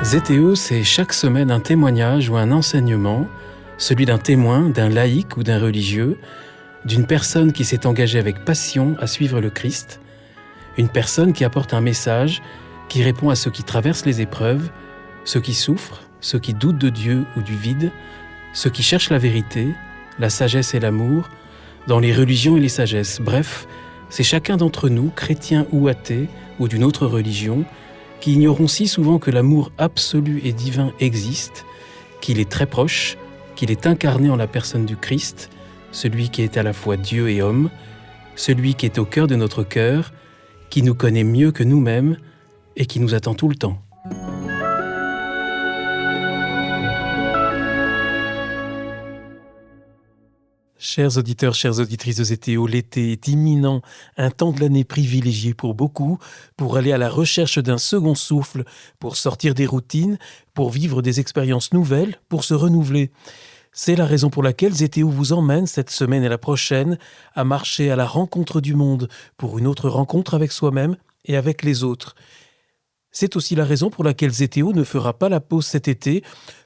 ZTO, c'est chaque semaine un témoignage ou un enseignement, celui d'un témoin, d'un laïc ou d'un religieux, d'une personne qui s'est engagée avec passion à suivre le Christ, une personne qui apporte un message, qui répond à ceux qui traversent les épreuves, ceux qui souffrent, ceux qui doutent de Dieu ou du vide, ceux qui cherchent la vérité, la sagesse et l'amour, dans les religions et les sagesses. Bref, c'est chacun d'entre nous, chrétiens ou athées, ou d'une autre religion, qui ignorons si souvent que l'amour absolu et divin existe, qu'il est très proche, qu'il est incarné en la personne du Christ, celui qui est à la fois Dieu et homme, celui qui est au cœur de notre cœur, qui nous connaît mieux que nous-mêmes et qui nous attend tout le temps. Chers auditeurs, chères auditrices de ZTO, l'été est imminent, un temps de l'année privilégié pour beaucoup, pour aller à la recherche d'un second souffle, pour sortir des routines, pour vivre des expériences nouvelles, pour se renouveler. C'est la raison pour laquelle ZTO vous emmène cette semaine et la prochaine à marcher à la rencontre du monde, pour une autre rencontre avec soi-même et avec les autres. C'est aussi la raison pour laquelle ZTO ne fera pas la pause cet été,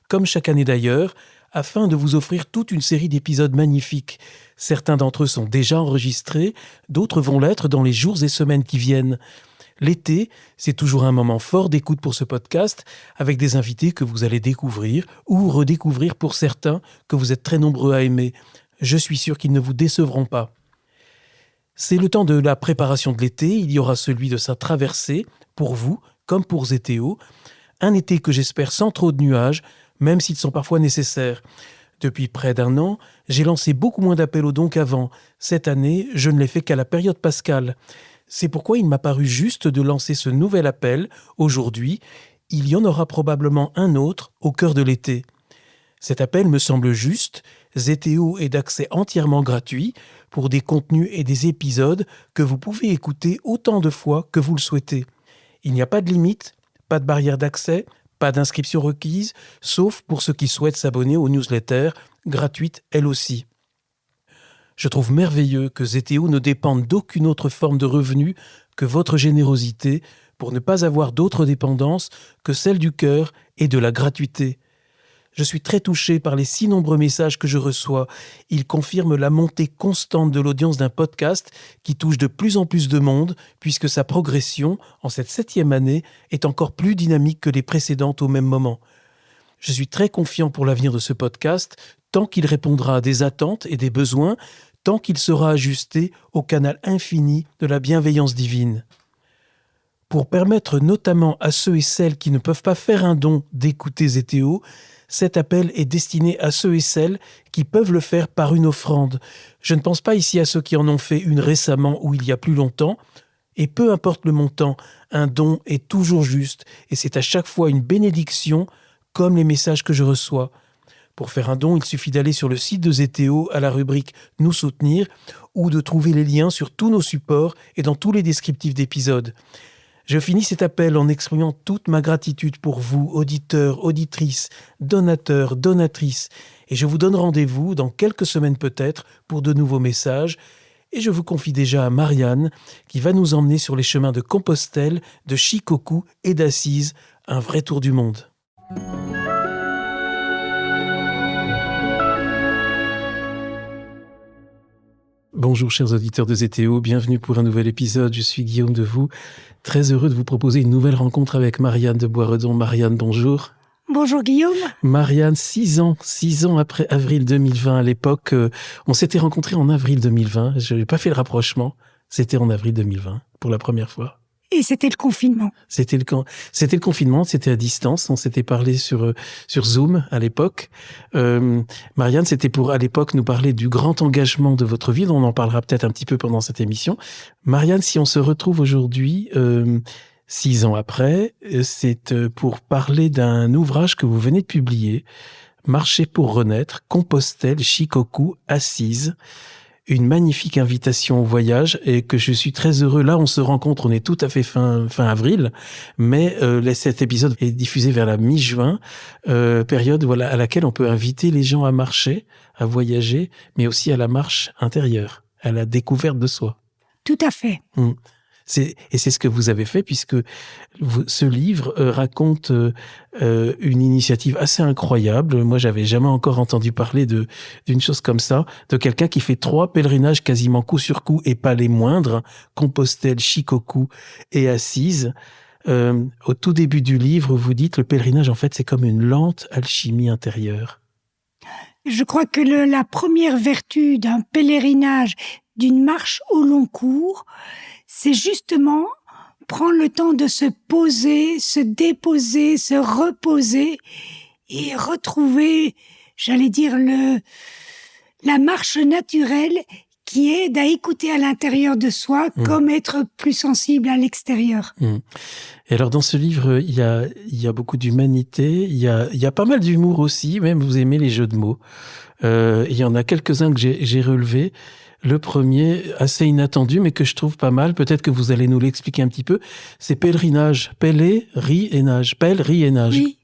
comme chaque année d'ailleurs, afin de vous offrir toute une série d'épisodes magnifiques. Certains d'entre eux sont déjà enregistrés, d'autres vont l'être dans les jours et semaines qui viennent. L'été, c'est toujours un moment fort d'écoute pour ce podcast, avec des invités que vous allez découvrir ou redécouvrir pour certains que vous êtes très nombreux à aimer. Je suis sûr qu'ils ne vous décevront pas. C'est le temps de la préparation de l'été, il y aura celui de sa traversée, pour vous comme pour ZTO, un été que j'espère sans trop de nuages, même s'ils sont parfois nécessaires. Depuis près d'un an, j'ai lancé beaucoup moins d'appels aux dons qu'avant. Cette année, je ne l'ai fait qu'à la période pascale. C'est pourquoi il m'a paru juste de lancer ce nouvel appel aujourd'hui. Il y en aura probablement un autre au cœur de l'été. Cet appel me semble juste. ZTO est d'accès entièrement gratuit pour des contenus et des épisodes que vous pouvez écouter autant de fois que vous le souhaitez. Il n'y a pas de limite, pas de barrière d'accès, pas d'inscription requise, sauf pour ceux qui souhaitent s'abonner aux newsletters, gratuites elles aussi. Je trouve merveilleux que ZTO ne dépende d'aucune autre forme de revenu que votre générosité pour ne pas avoir d'autre dépendance que celle du cœur et de la gratuité. Je suis très touché par les si nombreux messages que je reçois. Ils confirment la montée constante de l'audience d'un podcast qui touche de plus en plus de monde, puisque sa progression, en cette 7e année, est encore plus dynamique que les précédentes au même moment. Je suis très confiant pour l'avenir de ce podcast, tant qu'il répondra à des attentes et des besoins, tant qu'il sera ajusté au canal infini de la bienveillance divine. Pour permettre notamment à ceux et celles qui ne peuvent pas faire un don d'écouter ZTO, cet appel est destiné à ceux et celles qui peuvent le faire par une offrande. Je ne pense pas ici à ceux qui en ont fait une récemment ou il y a plus longtemps. Et peu importe le montant, un don est toujours juste et c'est à chaque fois une bénédiction, comme les messages que je reçois. Pour faire un don, il suffit d'aller sur le site de ZTO à la rubrique « Nous soutenir » ou de trouver les liens sur tous nos supports et dans tous les descriptifs d'épisodes. Je finis cet appel en exprimant toute ma gratitude pour vous, auditeurs, auditrices, donateurs, donatrices. Et je vous donne rendez-vous dans quelques semaines peut-être pour de nouveaux messages. Et je vous confie déjà à Marianne qui va nous emmener sur les chemins de Compostelle, de Shikoku et d'Assise, un vrai tour du monde. Bonjour chers auditeurs de ZTO, bienvenue pour un nouvel épisode. Je suis Guillaume Devoux, très heureux de vous proposer une nouvelle rencontre avec Marianne de Boisredon. Marianne, bonjour. Bonjour Guillaume. Marianne, 6 ans après avril 2020, à l'époque, on s'était rencontrés en avril 2020, je n'ai pas fait le rapprochement, c'était en avril 2020 pour la première fois. Et c'était le confinement. C'était le confinement, c'était à distance. On s'était parlé sur Zoom à l'époque. Marianne, c'était pour à l'époque nous parler du grand engagement de votre vie. On en parlera peut-être un petit peu pendant cette émission. Marianne, si on se retrouve aujourd'hui, 6 ans après, c'est pour parler d'un ouvrage que vous venez de publier, Marcher pour renaître, Compostelle, Shikoku, Assise. Une magnifique invitation au voyage et que je suis très heureux. Là, on se rencontre, on est tout à fait fin avril, mais cet épisode est diffusé vers la mi-juin, période à laquelle on peut inviter les gens à marcher, à voyager, mais aussi à la marche intérieure, à la découverte de soi. Tout à fait. Et c'est ce que vous avez fait, puisque ce livre raconte une initiative assez incroyable. Moi, j'avais jamais encore entendu parler d'une chose comme ça, de quelqu'un qui fait 3 pèlerinages quasiment coup sur coup, et pas les moindres, Compostelle, Shikoku et Assise. Au tout début du livre, vous dites, le pèlerinage, en fait, c'est comme une lente alchimie intérieure. Je crois que la première vertu d'un pèlerinage, d'une marche au long cours, c'est justement prendre le temps de se poser, se déposer, se reposer et retrouver, j'allais dire, la marche naturelle qui aide à écouter à l'intérieur de soi comme être plus sensible à l'extérieur. Et alors, dans ce livre, il y a beaucoup d'humanité, il y a pas mal d'humour aussi, même vous aimez les jeux de mots. Il y en a quelques-uns que j'ai relevés. Le premier, assez inattendu, mais que je trouve pas mal, peut-être que vous allez nous l'expliquer un petit peu, c'est pèlerinage. Pèlerinage. Pèlerinage. Oui.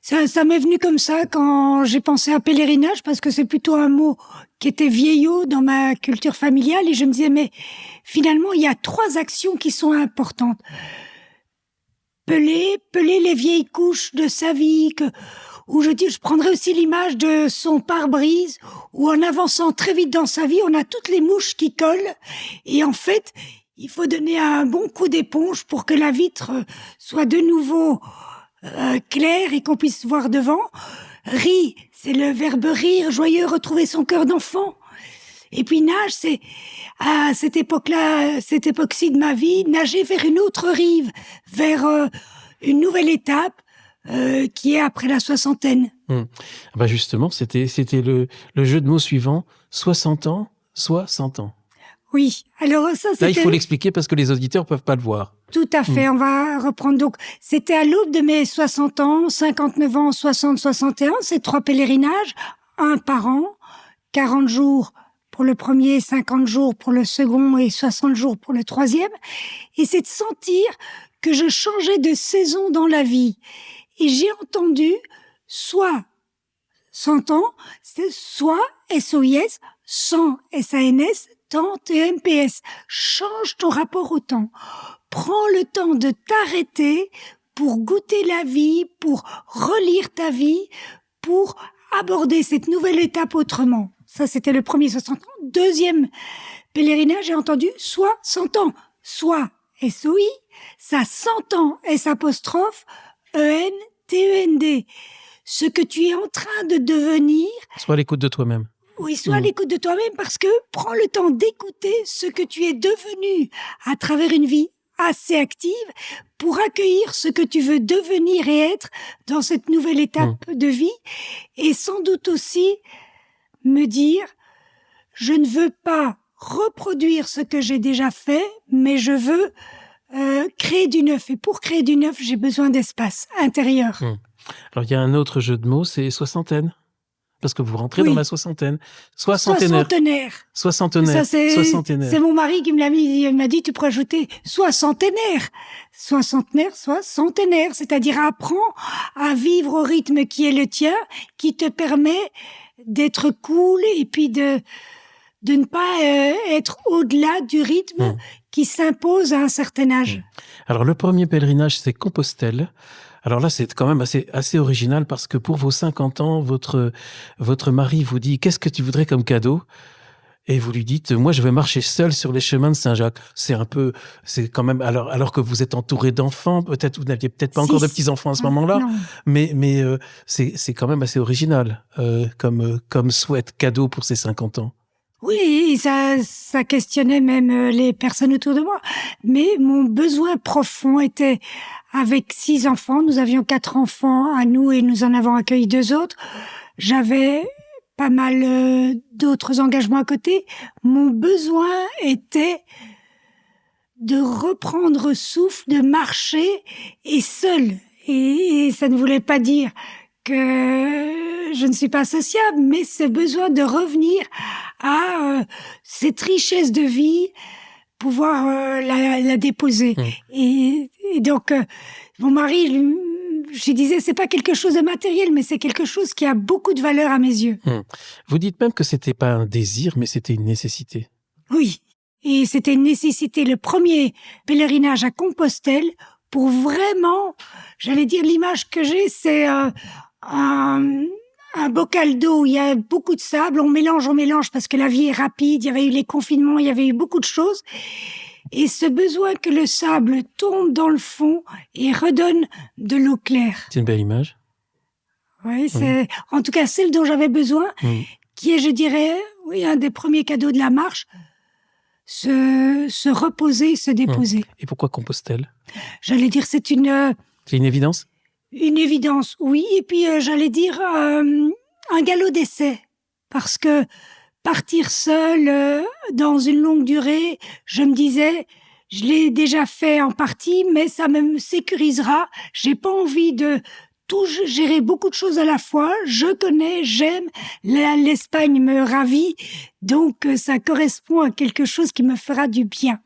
Ça m'est venu comme ça quand j'ai pensé à pèlerinage, parce que c'est plutôt un mot qui était vieillot dans ma culture familiale, et je me disais, mais finalement, il y a 3 actions qui sont importantes. Peler les vieilles couches de sa vie, ou je prendrais aussi l'image de son pare-brise, où en avançant très vite dans sa vie, on a toutes les mouches qui collent, et en fait, il faut donner un bon coup d'éponge pour que la vitre soit de nouveau claire et qu'on puisse voir devant. Rit, c'est le verbe rire, joyeux, retrouver son cœur d'enfant. Et puis nage, c'est à cette époque-là, cette époque-ci de ma vie, nager vers une autre rive, vers une nouvelle étape qui est après la soixantaine. Bah justement, c'était le jeu de mots suivant, 60 ans, soit 100 ans. Oui, alors ça c'était... Là, il faut l'expliquer parce que les auditeurs peuvent pas le voir. Tout à fait, on va reprendre. Donc, c'était à l'aube de mes 60 ans, 59 ans, 60, 61, ces 3 pèlerinages, un par an, 40 jours pour le premier, 50 jours pour le second et 60 jours pour le troisième. Et c'est de sentir que je changeais de saison dans la vie. Et j'ai entendu soit 100 ans, c'est soit SOIS, 100 SANS, temps TMPS. Change ton rapport au temps. Prends le temps de t'arrêter pour goûter la vie, pour relire ta vie, pour aborder cette nouvelle étape autrement. Ça, c'était le premier 60 ans. Deuxième pèlerinage, j'ai entendu soit 100 ans, soit SOI, ça 100 ans, S apostrophe, ENTEND. Ce que tu es en train de devenir. Sois à l'écoute de toi-même. Oui, sois à l'écoute de toi-même, parce que prends le temps d'écouter ce que tu es devenu à travers une vie assez active pour accueillir ce que tu veux devenir et être dans cette nouvelle étape de vie. Et sans doute aussi me dire, je ne veux pas reproduire ce que j'ai déjà fait, mais je veux créer du neuf. Et pour créer du neuf, j'ai besoin d'espace intérieur. Alors, il y a un autre jeu de mots, c'est soixantaine. Parce que vous rentrez dans la soixantaine. Soixantenaire. Ça, c'est mon mari qui me l'a mis. Il m'a dit, tu pourrais ajouter soixantenaire. Soixantenaire, soit centenaire. C'est-à-dire, apprends à vivre au rythme qui est le tien, qui te permet d'être cool et puis de ne pas être au-delà du rythme qui s'impose à un certain âge. Alors, le premier pèlerinage, c'est Compostelle. Alors là, c'est quand même assez original, parce que pour vos 50 ans, votre mari vous dit « Qu'est-ce que tu voudrais comme cadeau ?» Et vous lui dites « Moi, je vais marcher seul sur les chemins de Saint-Jacques. » C'est quand même, alors que vous êtes entouré d'enfants, peut-être, vous n'aviez peut-être pas encore de petits-enfants à ce moment-là, mais c'est quand même assez original comme souhait cadeau pour ces 50 ans. Oui, ça questionnait même les personnes autour de moi. Mais mon besoin profond était, avec 6 enfants, nous avions 4 enfants à nous et nous en avons accueilli 2 autres. J'avais pas mal d'autres engagements à côté. Mon besoin était de reprendre souffle, de marcher et seul. Et ça ne voulait pas dire que je ne suis pas sociable, mais ce besoin de revenir à cette richesse de vie, pouvoir la déposer. Et donc, mon mari, je disais, c'est pas quelque chose de matériel, mais c'est quelque chose qui a beaucoup de valeur à mes yeux. Vous dites même que c'était pas un désir, mais c'était une nécessité. Oui. Et c'était une nécessité, le premier pèlerinage à Compostelle, pour vraiment, j'allais dire, l'image que j'ai, c'est un bocal d'eau où il y a beaucoup de sable, on mélange, parce que la vie est rapide, il y avait eu les confinements, il y avait eu beaucoup de choses. Et ce besoin que le sable tombe dans le fond et redonne de l'eau claire. C'est une belle image. Oui, c'est en tout cas celle dont j'avais besoin, qui est, je dirais, un des premiers cadeaux de la marche, se reposer, se déposer. Et pourquoi Compostelle ? J'allais dire, c'est C'est une évidence ? Une évidence, oui. Et puis, j'allais dire, un galop d'essai. Parce que partir seul dans une longue durée, je me disais, je l'ai déjà fait en partie, mais ça me sécurisera. J'ai pas envie de tout gérer beaucoup de choses à la fois. Je connais, j'aime. L'Espagne me ravit. Donc, ça correspond à quelque chose qui me fera du bien.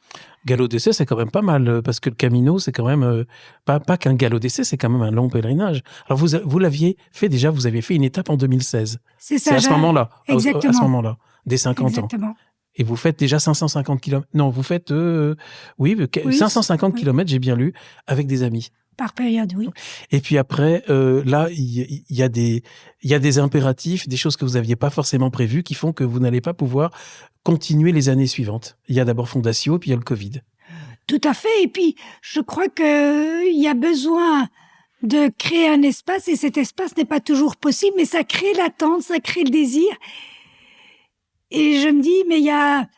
Galop d'essai, c'est quand même pas mal, parce que le Camino, c'est quand même pas qu'un galop d'essai, c'est quand même un long pèlerinage. Alors vous l'aviez fait déjà, vous aviez fait une étape en 2016. C'est ça. C'est à ce moment-là. Exactement. À ce moment-là, dès 50 Exactement. ans. Et vous faites déjà 550 km. Non, vous faites 550 km, j'ai bien lu, avec des amis. Par période, oui. Et puis après, là, il y a des impératifs, des choses que vous n'aviez pas forcément prévues qui font que vous n'allez pas pouvoir continuer les années suivantes. Il y a d'abord Fondatio, et puis il y a le Covid. Tout à fait. Et puis, je crois qu'il y a besoin de créer un espace, et cet espace n'est pas toujours possible, mais ça crée l'attente, ça crée le désir. Et je me dis, mais il y a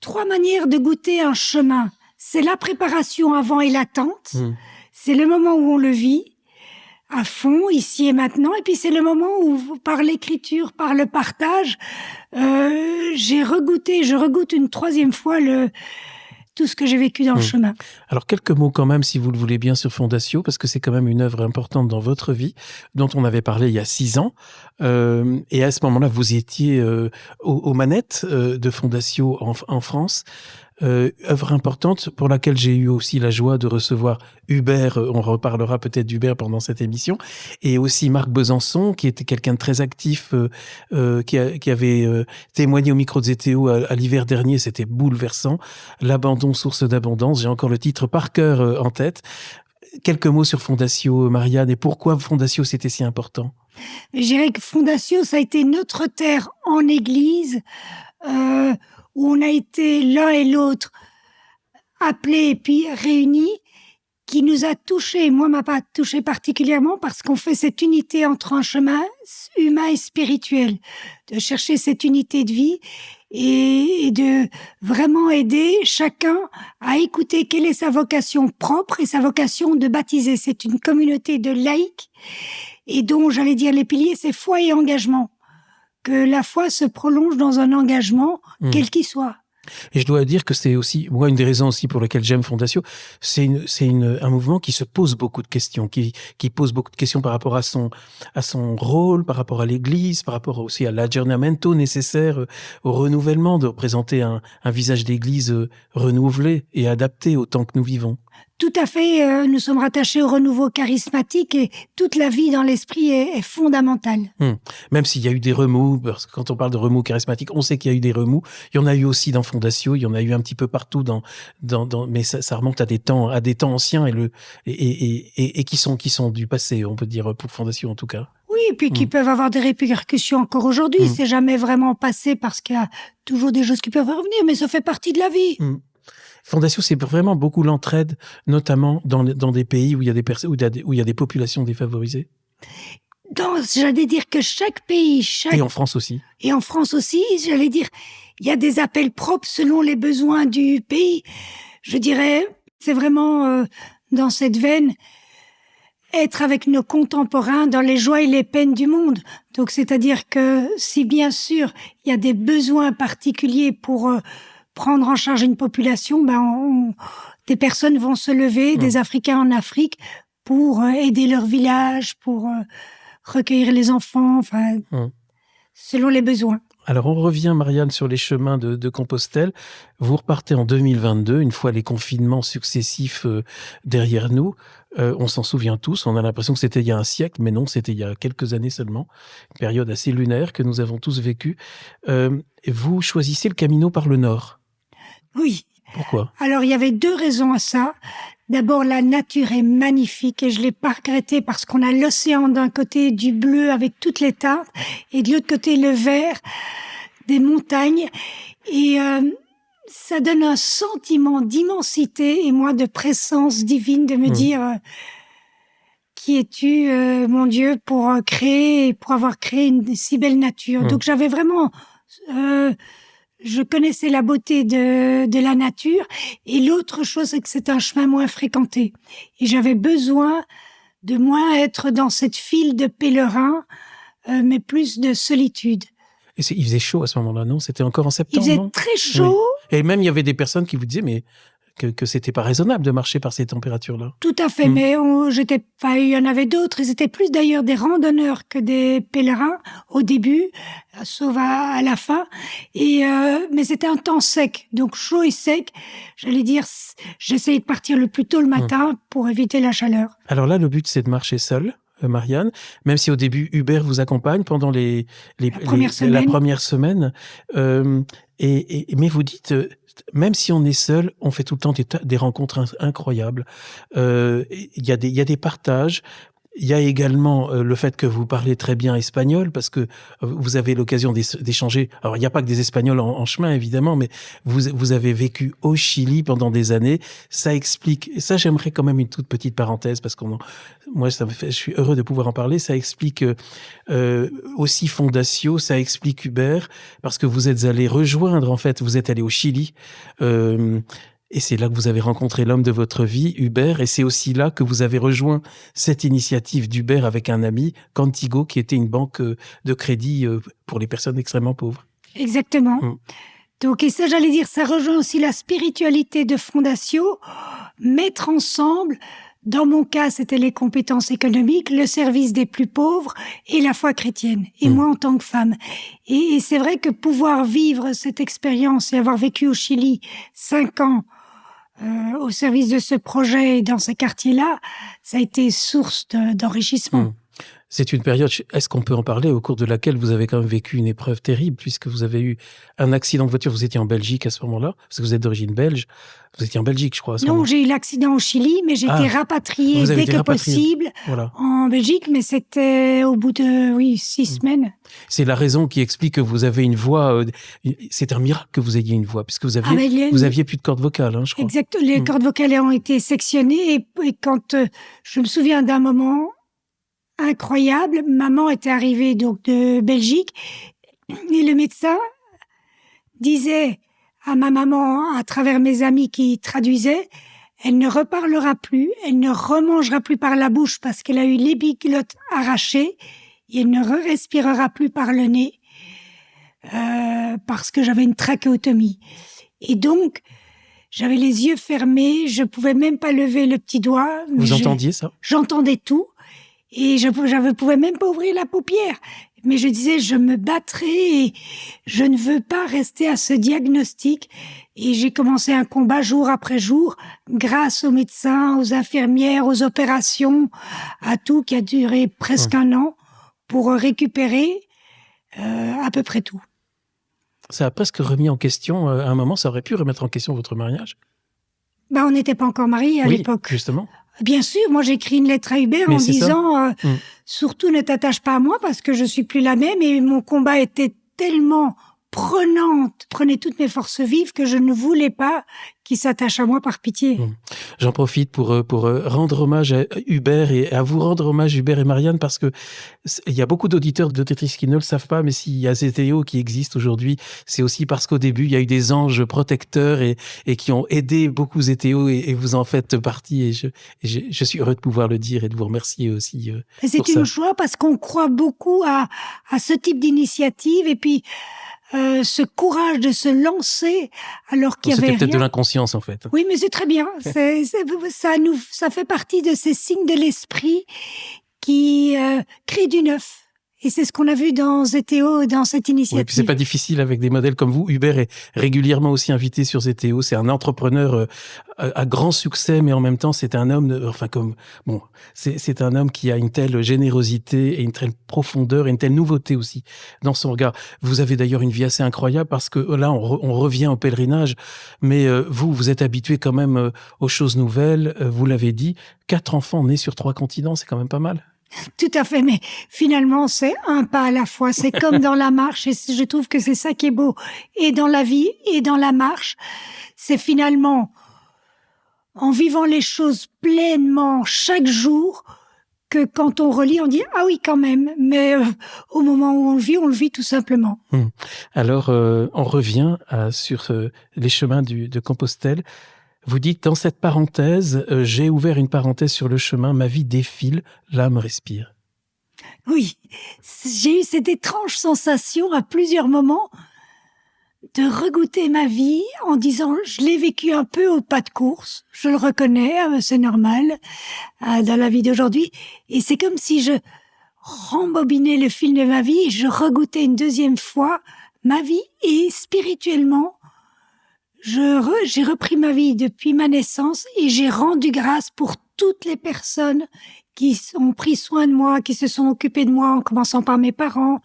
3 manières de goûter un chemin. C'est la préparation avant et l'attente. C'est le moment où on le vit à fond, ici et maintenant. Et puis c'est le moment où, par l'écriture, par le partage, je regoute une 3e fois tout ce que j'ai vécu dans le chemin. Alors, quelques mots quand même, si vous le voulez bien, sur Fondatio, parce que c'est quand même une œuvre importante dans votre vie, dont on avait parlé il y a 6 ans. Et à ce moment-là, vous étiez aux manettes de Fondatio en France. Œuvre importante pour laquelle j'ai eu aussi la joie de recevoir Hubert, on reparlera peut-être d'Hubert pendant cette émission, et aussi Marc Besançon, qui était quelqu'un de très actif, qui avait témoigné au micro de ZTO à l'hiver dernier, c'était bouleversant. L'abandon, source d'abondance, j'ai encore le titre par cœur en tête. Quelques mots sur Fondatio, Marianne, et pourquoi Fondatio c'était si important ? Je dirais que Fondatio, ça a été notre terre en église, où on a été l'un et l'autre appelés et puis réunis, qui nous a touchés. Moi, m'a pas touché particulièrement parce qu'on fait cette unité entre un chemin humain et spirituel, de chercher cette unité de vie et de vraiment aider chacun à écouter quelle est sa vocation propre et sa vocation de baptiser. C'est une communauté de laïcs et dont, j'allais dire, les piliers, c'est foi et engagement. Que la foi se prolonge dans un engagement, quel qu'il soit. Et je dois dire que c'est aussi, moi, une des raisons aussi pour lesquelles j'aime Fondatio, c'est un mouvement qui se pose beaucoup de questions, qui pose beaucoup de questions par rapport à son rôle, par rapport à l'Église, par rapport aussi à l'aggiornamento nécessaire au renouvellement, de représenter un visage d'Église renouvelé et adapté au temps que nous vivons. Tout à fait, nous sommes rattachés au renouveau charismatique et toute la vie dans l'esprit est fondamentale. Même s'il y a eu des remous, parce que quand on parle de remous charismatiques, on sait qu'il y a eu des remous. Il y en a eu aussi dans Fondatio, il y en a eu un petit peu partout mais ça remonte à des temps anciens et qui sont du passé, on peut dire, pour Fondatio en tout cas. Oui, et puis qui peuvent avoir des répercussions encore aujourd'hui. C'est jamais vraiment passé parce qu'il y a toujours des choses qui peuvent revenir, mais ça fait partie de la vie. Fondatio, c'est vraiment beaucoup l'entraide, notamment dans des pays où il y a des populations défavorisées. J'allais dire que chaque pays... Et en France aussi. Et en France aussi, j'allais dire, il y a des appels propres selon les besoins du pays. Je dirais, c'est vraiment dans cette veine, être avec nos contemporains dans les joies et les peines du monde. Donc, c'est-à-dire que si bien sûr, il y a des besoins particuliers pour... prendre en charge une population, des personnes vont se lever, des Africains en Afrique, pour aider leur village, pour recueillir les enfants, selon les besoins. Alors, on revient, Marianne, sur les chemins de Compostelle. Vous repartez en 2022, une fois les confinements successifs derrière nous. On s'en souvient tous, on a l'impression que c'était il y a un siècle, mais non, c'était il y a quelques années seulement. Une période assez lunaire que nous avons tous vécue. Vous choisissez le Camino par le nord. Oui. Pourquoi? Alors, il y avait 2 raisons à ça. D'abord, la nature est magnifique et je l'ai pas regretté parce qu'on a l'océan d'un côté, du bleu avec toutes les teintes, et de l'autre côté, le vert des montagnes. Et ça donne un sentiment d'immensité et moi de présence divine, de me dire qui es-tu, mon Dieu, pour créer, pour avoir créé une si belle nature. Donc j'avais vraiment, je connaissais la beauté de la nature, et l'autre chose, c'est que c'est un chemin moins fréquenté. Et j'avais besoin de moins être dans cette file de pèlerins, mais plus de solitude. Et il faisait chaud à ce moment-là, non? C'était encore en septembre, Il faisait non? très chaud. Oui. Et même, il y avait des personnes qui vous disaient, mais que c'était pas raisonnable de marcher par ces températures-là. Tout à fait, mais il y en avait d'autres. Ils étaient plus d'ailleurs des randonneurs que des pèlerins au début, sauf à la fin. Et mais c'était un temps sec, donc chaud et sec. J'allais dire, j'essayais de partir le plus tôt le matin pour éviter la chaleur. Alors là, le but, c'est de marcher seul, Marianne, même si au début, Hubert vous accompagne pendant la première semaine. Mais vous dites, même si on est seul, on fait tout le temps des rencontres incroyables. Il y a des partages. Il y a également le fait que vous parlez très bien espagnol, parce que vous avez l'occasion d'échanger. Alors, il n'y a pas que des Espagnols en chemin, évidemment, mais vous avez vécu au Chili pendant des années. Ça explique, et ça, j'aimerais quand même une toute petite parenthèse, parce que moi, je suis heureux de pouvoir en parler. Ça explique aussi Fondatio, ça explique Hubert, parce que vous êtes allé rejoindre, en fait, vous êtes allé au Chili, et c'est là que vous avez rencontré l'homme de votre vie, Hubert, et c'est aussi là que vous avez rejoint cette initiative d'Hubert avec un ami, Contigo, qui était une banque de crédit pour les personnes extrêmement pauvres. Exactement. Donc, et ça, j'allais dire, ça rejoint aussi la spiritualité de Fondatio, mettre ensemble, dans mon cas, c'était les compétences économiques, le service des plus pauvres et la foi chrétienne. Et moi, en tant que femme. Et c'est vrai que pouvoir vivre cette expérience et avoir vécu au Chili 5 ans, au service de ce projet et dans ces quartiers-là, ça a été source d'enrichissement. C'est une période, est-ce qu'on peut en parler, au cours de laquelle vous avez quand même vécu une épreuve terrible, puisque vous avez eu un accident de voiture, vous étiez en Belgique à ce moment-là, parce que vous êtes d'origine belge, vous étiez en Belgique, je crois, à ce moment-là. Non, j'ai eu l'accident au Chili, mais j'ai été rapatriée dès que possible en Belgique, mais c'était au bout de 6 semaines. C'est la raison qui explique que vous avez une voix, c'est un miracle que vous ayez une voix, puisque vous aviez plus de cordes vocales, je crois. Exact, les cordes vocales ont été sectionnées, et quand je me souviens d'un moment incroyable, maman était arrivée donc de Belgique, et le médecin disait à ma maman, à travers mes amis qui traduisaient, elle ne reparlera plus, elle ne remangera plus par la bouche parce qu'elle a eu l'épiglotte arrachée, et elle ne respirera plus par le nez parce que j'avais une trachéotomie. Et donc, j'avais les yeux fermés, je pouvais même pas lever le petit doigt. Vous entendiez ça? J'entendais tout. Et je pouvais même pas ouvrir la paupière. Mais je disais, je me battrai et je ne veux pas rester à ce diagnostic. Et j'ai commencé un combat jour après jour, grâce aux médecins, aux infirmières, aux opérations, à tout, qui a duré presque 1 an pour récupérer à peu près tout. Ça a presque remis en question, à un moment, ça aurait pu remettre en question votre mariage? On n'était pas encore mariés à l'époque. Justement. Bien sûr, moi j'ai écrit une lettre à Hubert en disant surtout ne t'attache pas à moi parce que je suis plus la même, et mon combat était tellement prenait toutes mes forces vives que je ne voulais pas qu'il s'attache à moi par pitié. J'en profite pour rendre hommage à Hubert et à vous rendre hommage, Hubert et Marianne, parce que il y a beaucoup d'auditeurs, d'auditrices qui ne le savent pas, mais s'il y a ZTO qui existe aujourd'hui, c'est aussi parce qu'au début, il y a eu des anges protecteurs et qui ont aidé beaucoup ZTO, et vous en faites partie, et je suis heureux de pouvoir le dire et de vous remercier aussi. C'est une joie parce qu'on croit beaucoup à ce type d'initiative, et puis ce courage de se lancer alors qu'il y avait rien. C'était peut-être de l'inconscience, en fait. Oui, mais c'est très bien. Ça fait partie de ces signes de l'esprit qui créent du neuf. Et c'est ce qu'on a vu dans ZTO, dans cette initiative. Oui, puis c'est pas difficile avec des modèles comme vous. Hubert est régulièrement aussi invité sur ZTO. C'est un entrepreneur à grand succès, mais en même temps, c'est un homme, c'est un homme qui a une telle générosité et une telle profondeur et une telle nouveauté aussi dans son regard. Vous avez d'ailleurs une vie assez incroyable parce que là, on revient au pèlerinage, mais vous êtes habitué quand même aux choses nouvelles. Vous l'avez dit, 4 enfants nés sur 3 continents, c'est quand même pas mal. Tout à fait, mais finalement, c'est un pas à la fois. C'est comme dans la marche, et je trouve que c'est ça qui est beau. Et dans la vie, et dans la marche, c'est finalement, en vivant les choses pleinement chaque jour, que quand on relit, on dit « Ah oui, quand même », mais au moment où on le vit tout simplement. Alors, on revient sur les chemins de Compostelle. Vous dites, dans cette parenthèse, j'ai ouvert une parenthèse sur le chemin, ma vie défile, l'âme respire. Oui, j'ai eu cette étrange sensation à plusieurs moments de regoûter ma vie en disant, je l'ai vécu un peu au pas de course, je le reconnais, c'est normal, dans la vie d'aujourd'hui, et c'est comme si je rembobinais le fil de ma vie et je regoûtais une deuxième fois ma vie, et spirituellement, j'ai repris ma vie depuis ma naissance et j'ai rendu grâce pour toutes les personnes qui ont pris soin de moi, qui se sont occupées de moi, en commençant par mes parents,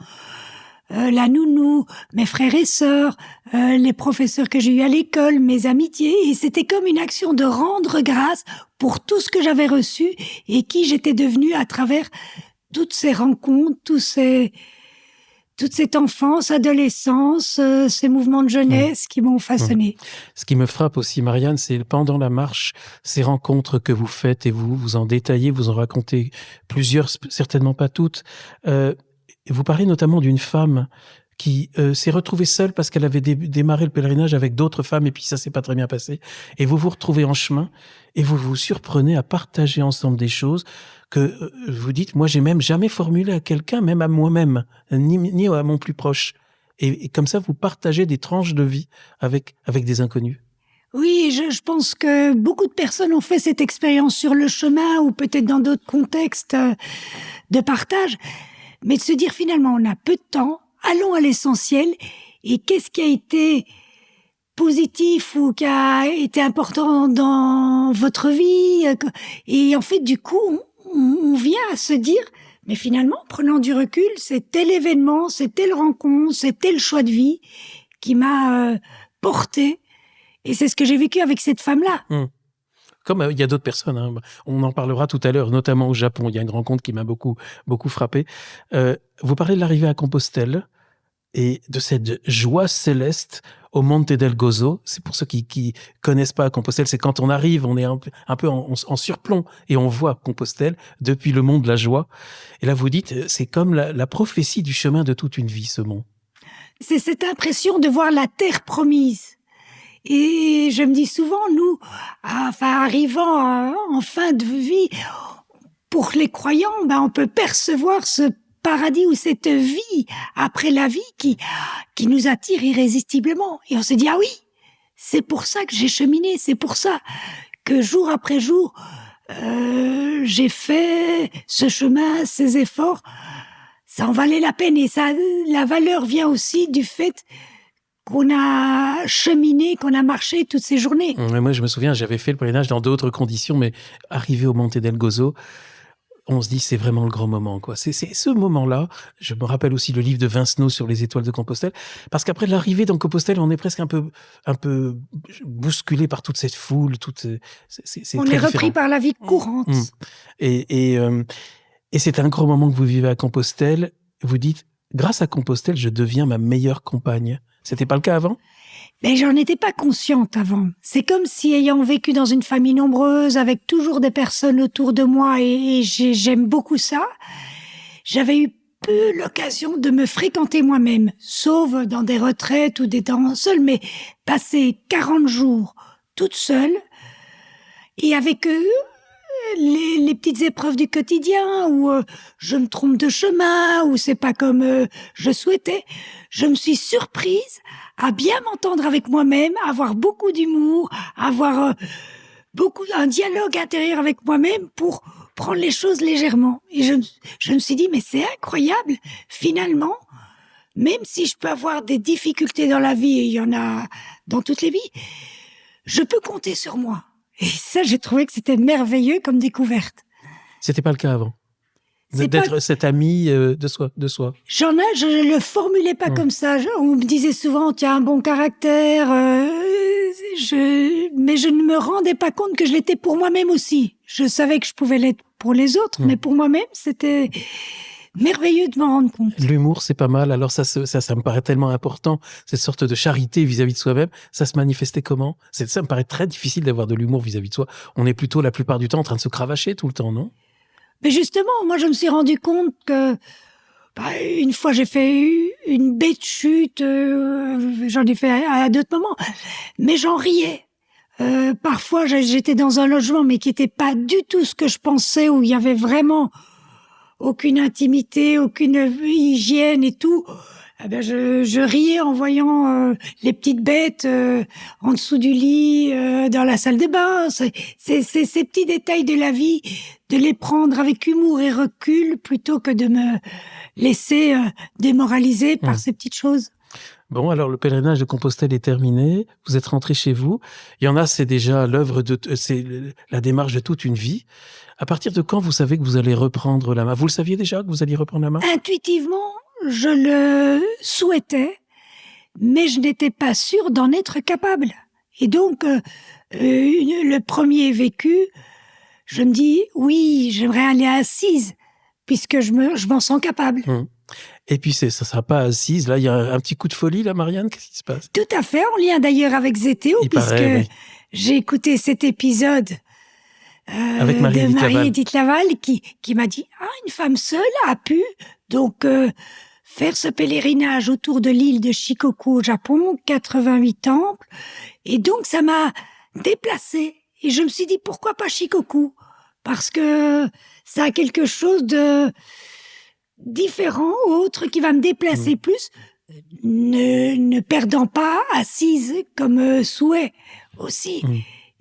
la nounou, mes frères et sœurs, les professeurs que j'ai eus à l'école, mes amitiés. Et c'était comme une action de rendre grâce pour tout ce que j'avais reçu et qui j'étais devenue à travers toutes ces rencontres, toute cette enfance, adolescence, ces mouvements de jeunesse qui m'ont façonné. Ce qui me frappe aussi, Marianne, c'est pendant la marche, ces rencontres que vous faites et vous en détaillez, vous en racontez plusieurs, certainement pas toutes. Vous parlez notamment d'une femme qui s'est retrouvée seule parce qu'elle avait démarré le pèlerinage avec d'autres femmes et puis ça s'est pas très bien passé. Et vous vous retrouvez en chemin et vous vous surprenez à partager ensemble des choses que vous dites, moi j'ai même jamais formulé à quelqu'un, même à moi-même, ni à mon plus proche. Et comme ça, vous partagez des tranches de vie avec des inconnus. Oui, je pense que beaucoup de personnes ont fait cette expérience sur le chemin ou peut-être dans d'autres contextes de partage. Mais de se dire finalement, on a peu de temps, allons à l'essentiel. Et qu'est-ce qui a été positif ou qui a été important dans votre vie? Et en fait, du coup, on vient à se dire, mais finalement, prenant du recul, c'est tel événement, c'est telle rencontre, c'est tel choix de vie qui m'a porté. Et c'est ce que j'ai vécu avec cette femme-là. Comme il y a d'autres personnes, hein. On en parlera tout à l'heure, notamment au Japon. Il y a une rencontre qui m'a beaucoup frappé. Vous parlez de l'arrivée à Compostelle et de cette joie céleste au Monte del Gozo. C'est pour ceux qui connaissent pas Compostelle, c'est quand on arrive, on est un peu en surplomb et on voit Compostelle depuis le mont de la joie. Et là, vous dites, c'est comme la prophétie du chemin de toute une vie, ce mont. C'est cette impression de voir la terre promise. Et je me dis souvent, nous, arrivant en fin de vie, pour les croyants, on peut percevoir ce paradis ou cette vie après la vie qui nous attire irrésistiblement. Et on se dit, ah oui, c'est pour ça que j'ai cheminé, c'est pour ça que jour après jour, j'ai fait ce chemin, ces efforts. Ça en valait la peine et ça, la valeur vient aussi du fait qu'on a cheminé, qu'on a marché toutes ces journées. Moi, je me souviens, j'avais fait le pèlerinage dans d'autres conditions, mais arrivé au Monte del Gozo, on se dit c'est vraiment le grand moment, quoi. C'est ce moment-là. Je me rappelle aussi le livre de Vincenot sur les étoiles de Compostelle, parce qu'après l'arrivée dans Compostelle, on est presque un peu bousculé par toute cette foule, c'est on très est repris différent. par la vie courante. Et c'est un grand moment que vous vivez à Compostelle. Vous dites, grâce à Compostelle, je deviens ma meilleure compagne. C'était pas le cas avant? Mais j'en étais pas consciente avant. C'est comme si, ayant vécu dans une famille nombreuse, avec toujours des personnes autour de moi, et j'aime beaucoup ça, j'avais eu peu l'occasion de me fréquenter moi-même, sauf dans des retraites ou des temps seuls, mais passer 40 jours toute seule, et avec eux, les petites épreuves du quotidien, où je me trompe de chemin, où c'est pas comme je souhaitais, je me suis surprise à bien m'entendre avec moi-même, avoir beaucoup d'humour, avoir un dialogue intérieur avec moi-même pour prendre les choses légèrement. Et je me suis dit, mais c'est incroyable, finalement, même si je peux avoir des difficultés dans la vie, et il y en a dans toutes les vies, je peux compter sur moi. Et ça, j'ai trouvé que c'était merveilleux comme découverte. C'était pas le cas avant. D'être cet ami de soi. Je le formulais pas comme ça. On me disait souvent, tu as un bon caractère, mais je ne me rendais pas compte que je l'étais pour moi-même aussi. Je savais que je pouvais l'être pour les autres, mais pour moi-même, c'était merveilleux de m'en rendre compte. L'humour, c'est pas mal. Alors ça me paraît tellement important, cette sorte de charité vis-à-vis de soi-même. Ça se manifestait comment ? Ça me paraît très difficile d'avoir de l'humour vis-à-vis de soi. On est plutôt la plupart du temps en train de se cravacher tout le temps, non ? Mais justement, moi, je me suis rendu compte que une fois, j'ai fait une bête chute. J'en ai fait à d'autres moments, mais j'en riais. Parfois, j'étais dans un logement, mais qui était pas du tout ce que je pensais, où il y avait vraiment aucune intimité, aucune hygiène et tout. Eh ben, je riais en voyant les petites bêtes en dessous du lit, dans la salle de bain. C'est ces petits détails de la vie, de les prendre avec humour et recul plutôt que de me laisser démoraliser par ces petites choses. Bon, alors le pèlerinage de Compostelle est terminé. Vous êtes rentré chez vous. Il y en a, c'est déjà c'est la démarche de toute une vie. À partir de quand vous savez que vous allez reprendre la main ? Vous le saviez déjà que vous alliez reprendre la main ? Intuitivement, je le souhaitais, mais je n'étais pas sûre d'en être capable. Et donc, le premier vécu, je me dis, oui, j'aimerais aller assise, puisque je m'en sens capable. Et puis, ça sera pas assise. Là, il y a un petit coup de folie, là, Marianne. Qu'est-ce qui se passe ? Tout à fait, en lien d'ailleurs avec Zétéo, puisque j'ai écouté cet épisode avec Marie-Édith Laval qui m'a dit une femme seule a pu donc faire ce pèlerinage autour de l'île de Shikoku au Japon, 88 temples, et donc ça m'a déplacée et je me suis dit pourquoi pas Shikoku, parce que ça a quelque chose de différent, autre, qui va me déplacer plus, ne perdant pas assise comme souhait aussi.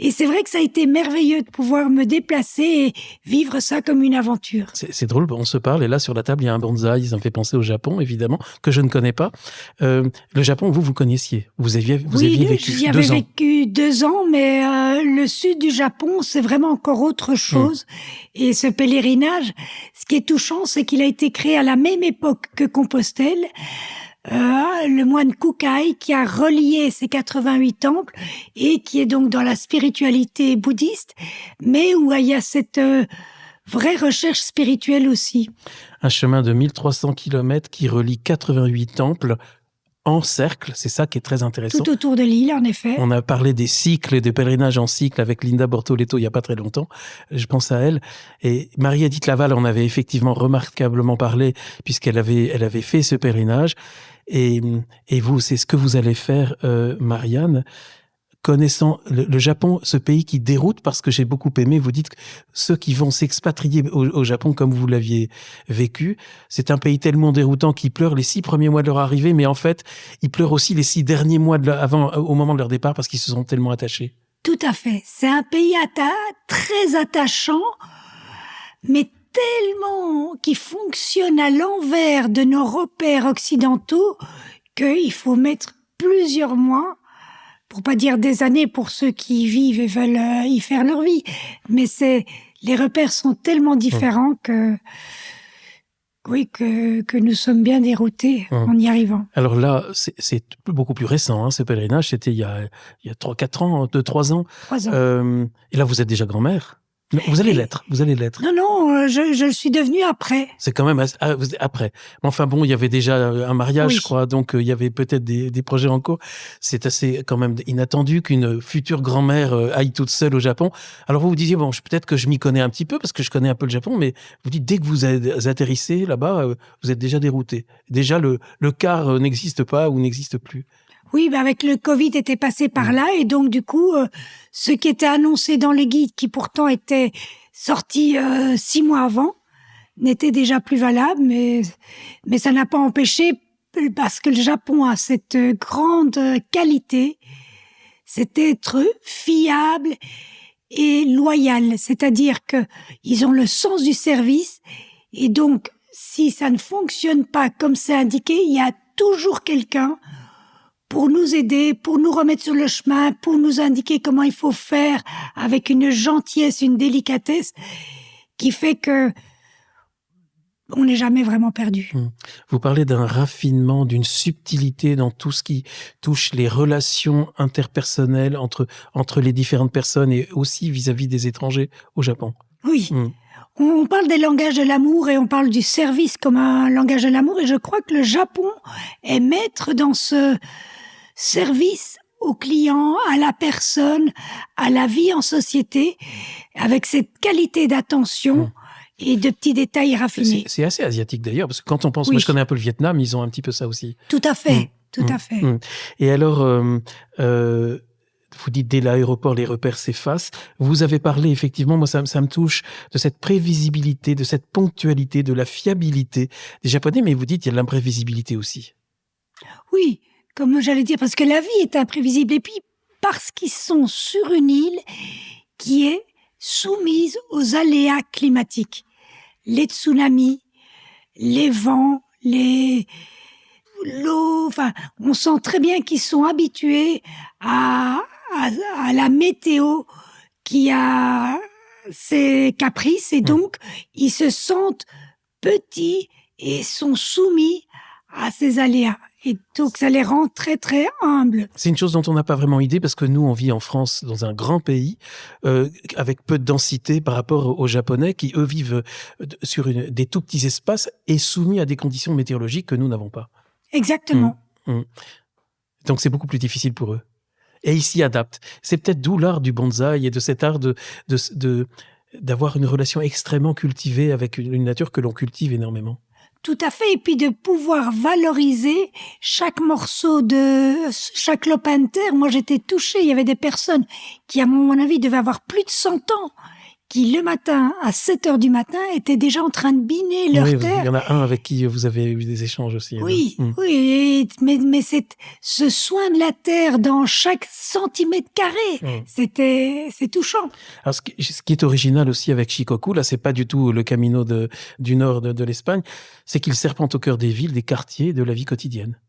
Et c'est vrai que ça a été merveilleux de pouvoir me déplacer et vivre ça comme une aventure. C'est drôle, on se parle et là sur la table il y a un bonsaï, ça me fait penser au Japon évidemment, que je ne connais pas. Le Japon, vous connaissiez, vous aviez vécu 2 ans. J'y avais vécu 2 ans, mais le sud du Japon, c'est vraiment encore autre chose. Et ce pèlerinage, ce qui est touchant, c'est qu'il a été créé à la même époque que Compostelle. Le moine Kukai qui a relié ces 88 temples et qui est donc dans la spiritualité bouddhiste, mais où il y a cette vraie recherche spirituelle aussi. Un chemin de 1300 km qui relie 88 temples en cercle, c'est ça qui est très intéressant. Tout autour de l'île, en effet. On a parlé des cycles et des pèlerinages en cycle avec Linda Bortoletto il n'y a pas très longtemps. Je pense à elle. Et Marie-Édith Laval en avait effectivement remarquablement parlé puisqu'elle avait fait ce pèlerinage. Et vous, c'est ce que vous allez faire, Marianne. Connaissant le Japon, ce pays qui déroute, parce que j'ai beaucoup aimé, vous dites que ceux qui vont s'expatrier au Japon comme vous l'aviez vécu, c'est un pays tellement déroutant qu'ils pleurent les 6 premiers mois de leur arrivée, mais en fait, ils pleurent aussi les 6 derniers mois au moment de leur départ parce qu'ils se sont tellement attachés. Tout à fait. C'est un pays très attachant, mais tellement qui fonctionne à l'envers de nos repères occidentaux qu'il faut mettre plusieurs mois, pour pas dire des années pour ceux qui y vivent et veulent y faire leur vie. Mais les repères sont tellement différents que nous sommes bien déroutés en y arrivant. Alors là, c'est beaucoup plus récent, ce pèlerinage. C'était il y a 3 ans. 3 ans. Et là, vous êtes déjà grand-mère. Vous allez l'être. Non, je le suis devenue après. C'est quand même après. Mais enfin bon, il y avait déjà un mariage, je crois, donc il y avait peut-être des projets en cours. C'est assez quand même inattendu qu'une future grand-mère aille toute seule au Japon. Alors vous disiez, peut-être que je m'y connais un petit peu, parce que je connais un peu le Japon, mais vous dites, dès que vous atterrissez là-bas, vous êtes déjà dérouté. Déjà, le car n'existe pas ou n'existe plus. Oui, avec le Covid était passé par là et donc du coup, ce qui était annoncé dans les guides, qui pourtant était sorti 6 mois avant, n'était déjà plus valable, mais ça n'a pas empêché, parce que le Japon a cette grande qualité, c'est être fiable et loyal, c'est-à-dire que ils ont le sens du service et donc si ça ne fonctionne pas comme c'est indiqué, il y a toujours quelqu'un pour nous aider, pour nous remettre sur le chemin, pour nous indiquer comment il faut faire avec une gentillesse, une délicatesse qui fait que on n'est jamais vraiment perdu. Vous parlez d'un raffinement, d'une subtilité dans tout ce qui touche les relations interpersonnelles entre les différentes personnes et aussi vis-à-vis des étrangers au Japon. Oui. On parle des langages de l'amour et on parle du service comme un langage de l'amour et je crois que le Japon est maître dans ce service au client, à la personne, à la vie en société, avec cette qualité d'attention et de petits détails raffinés. C'est assez asiatique d'ailleurs, parce que quand on pense, Oui. moi je connais un peu le Vietnam, ils ont un petit peu ça aussi. Tout à fait, tout à fait. Et alors, vous dites dès l'aéroport, les repères s'effacent. Vous avez parlé, effectivement, moi ça me touche, de cette prévisibilité, de cette ponctualité, de la fiabilité des Japonais, mais vous dites il y a de l'imprévisibilité aussi. Oui, comme j'allais dire, parce que la vie est imprévisible. Et puis, parce qu'ils sont sur une île qui est soumise aux aléas climatiques. Les tsunamis, les vents, l'eau, enfin, on sent très bien qu'ils sont habitués à la météo qui a ses caprices et donc ils se sentent petits et sont soumis à ces aléas. Et donc, ça les rend très, très humbles. C'est une chose dont on n'a pas vraiment idée parce que nous, on vit en France, dans un grand pays, avec peu de densité par rapport aux Japonais qui, eux, vivent sur des tout petits espaces et soumis à des conditions météorologiques que nous n'avons pas. Exactement. Donc, c'est beaucoup plus difficile pour eux. Et ils s'y adaptent. C'est peut-être d'où l'art du bonsaï et de cet art d'avoir une relation extrêmement cultivée avec une nature que l'on cultive énormément. Tout à fait. Et puis de pouvoir valoriser chaque morceau chaque lopin de terre. Moi, j'étais touchée. Il y avait des personnes qui, à mon avis, devaient avoir plus de 100 ans, qui, le matin, à 7 heures du matin, étaient déjà en train de biner leur terre. Il y en a un avec qui vous avez eu des échanges aussi. Oui, oui. Mais ce soin de la terre dans chaque centimètre carré, c'est touchant. Alors, ce qui est original aussi avec Shikoku, là, c'est pas du tout le Camino du nord de l'Espagne, c'est qu'il serpente au cœur des villes, des quartiers, de la vie quotidienne.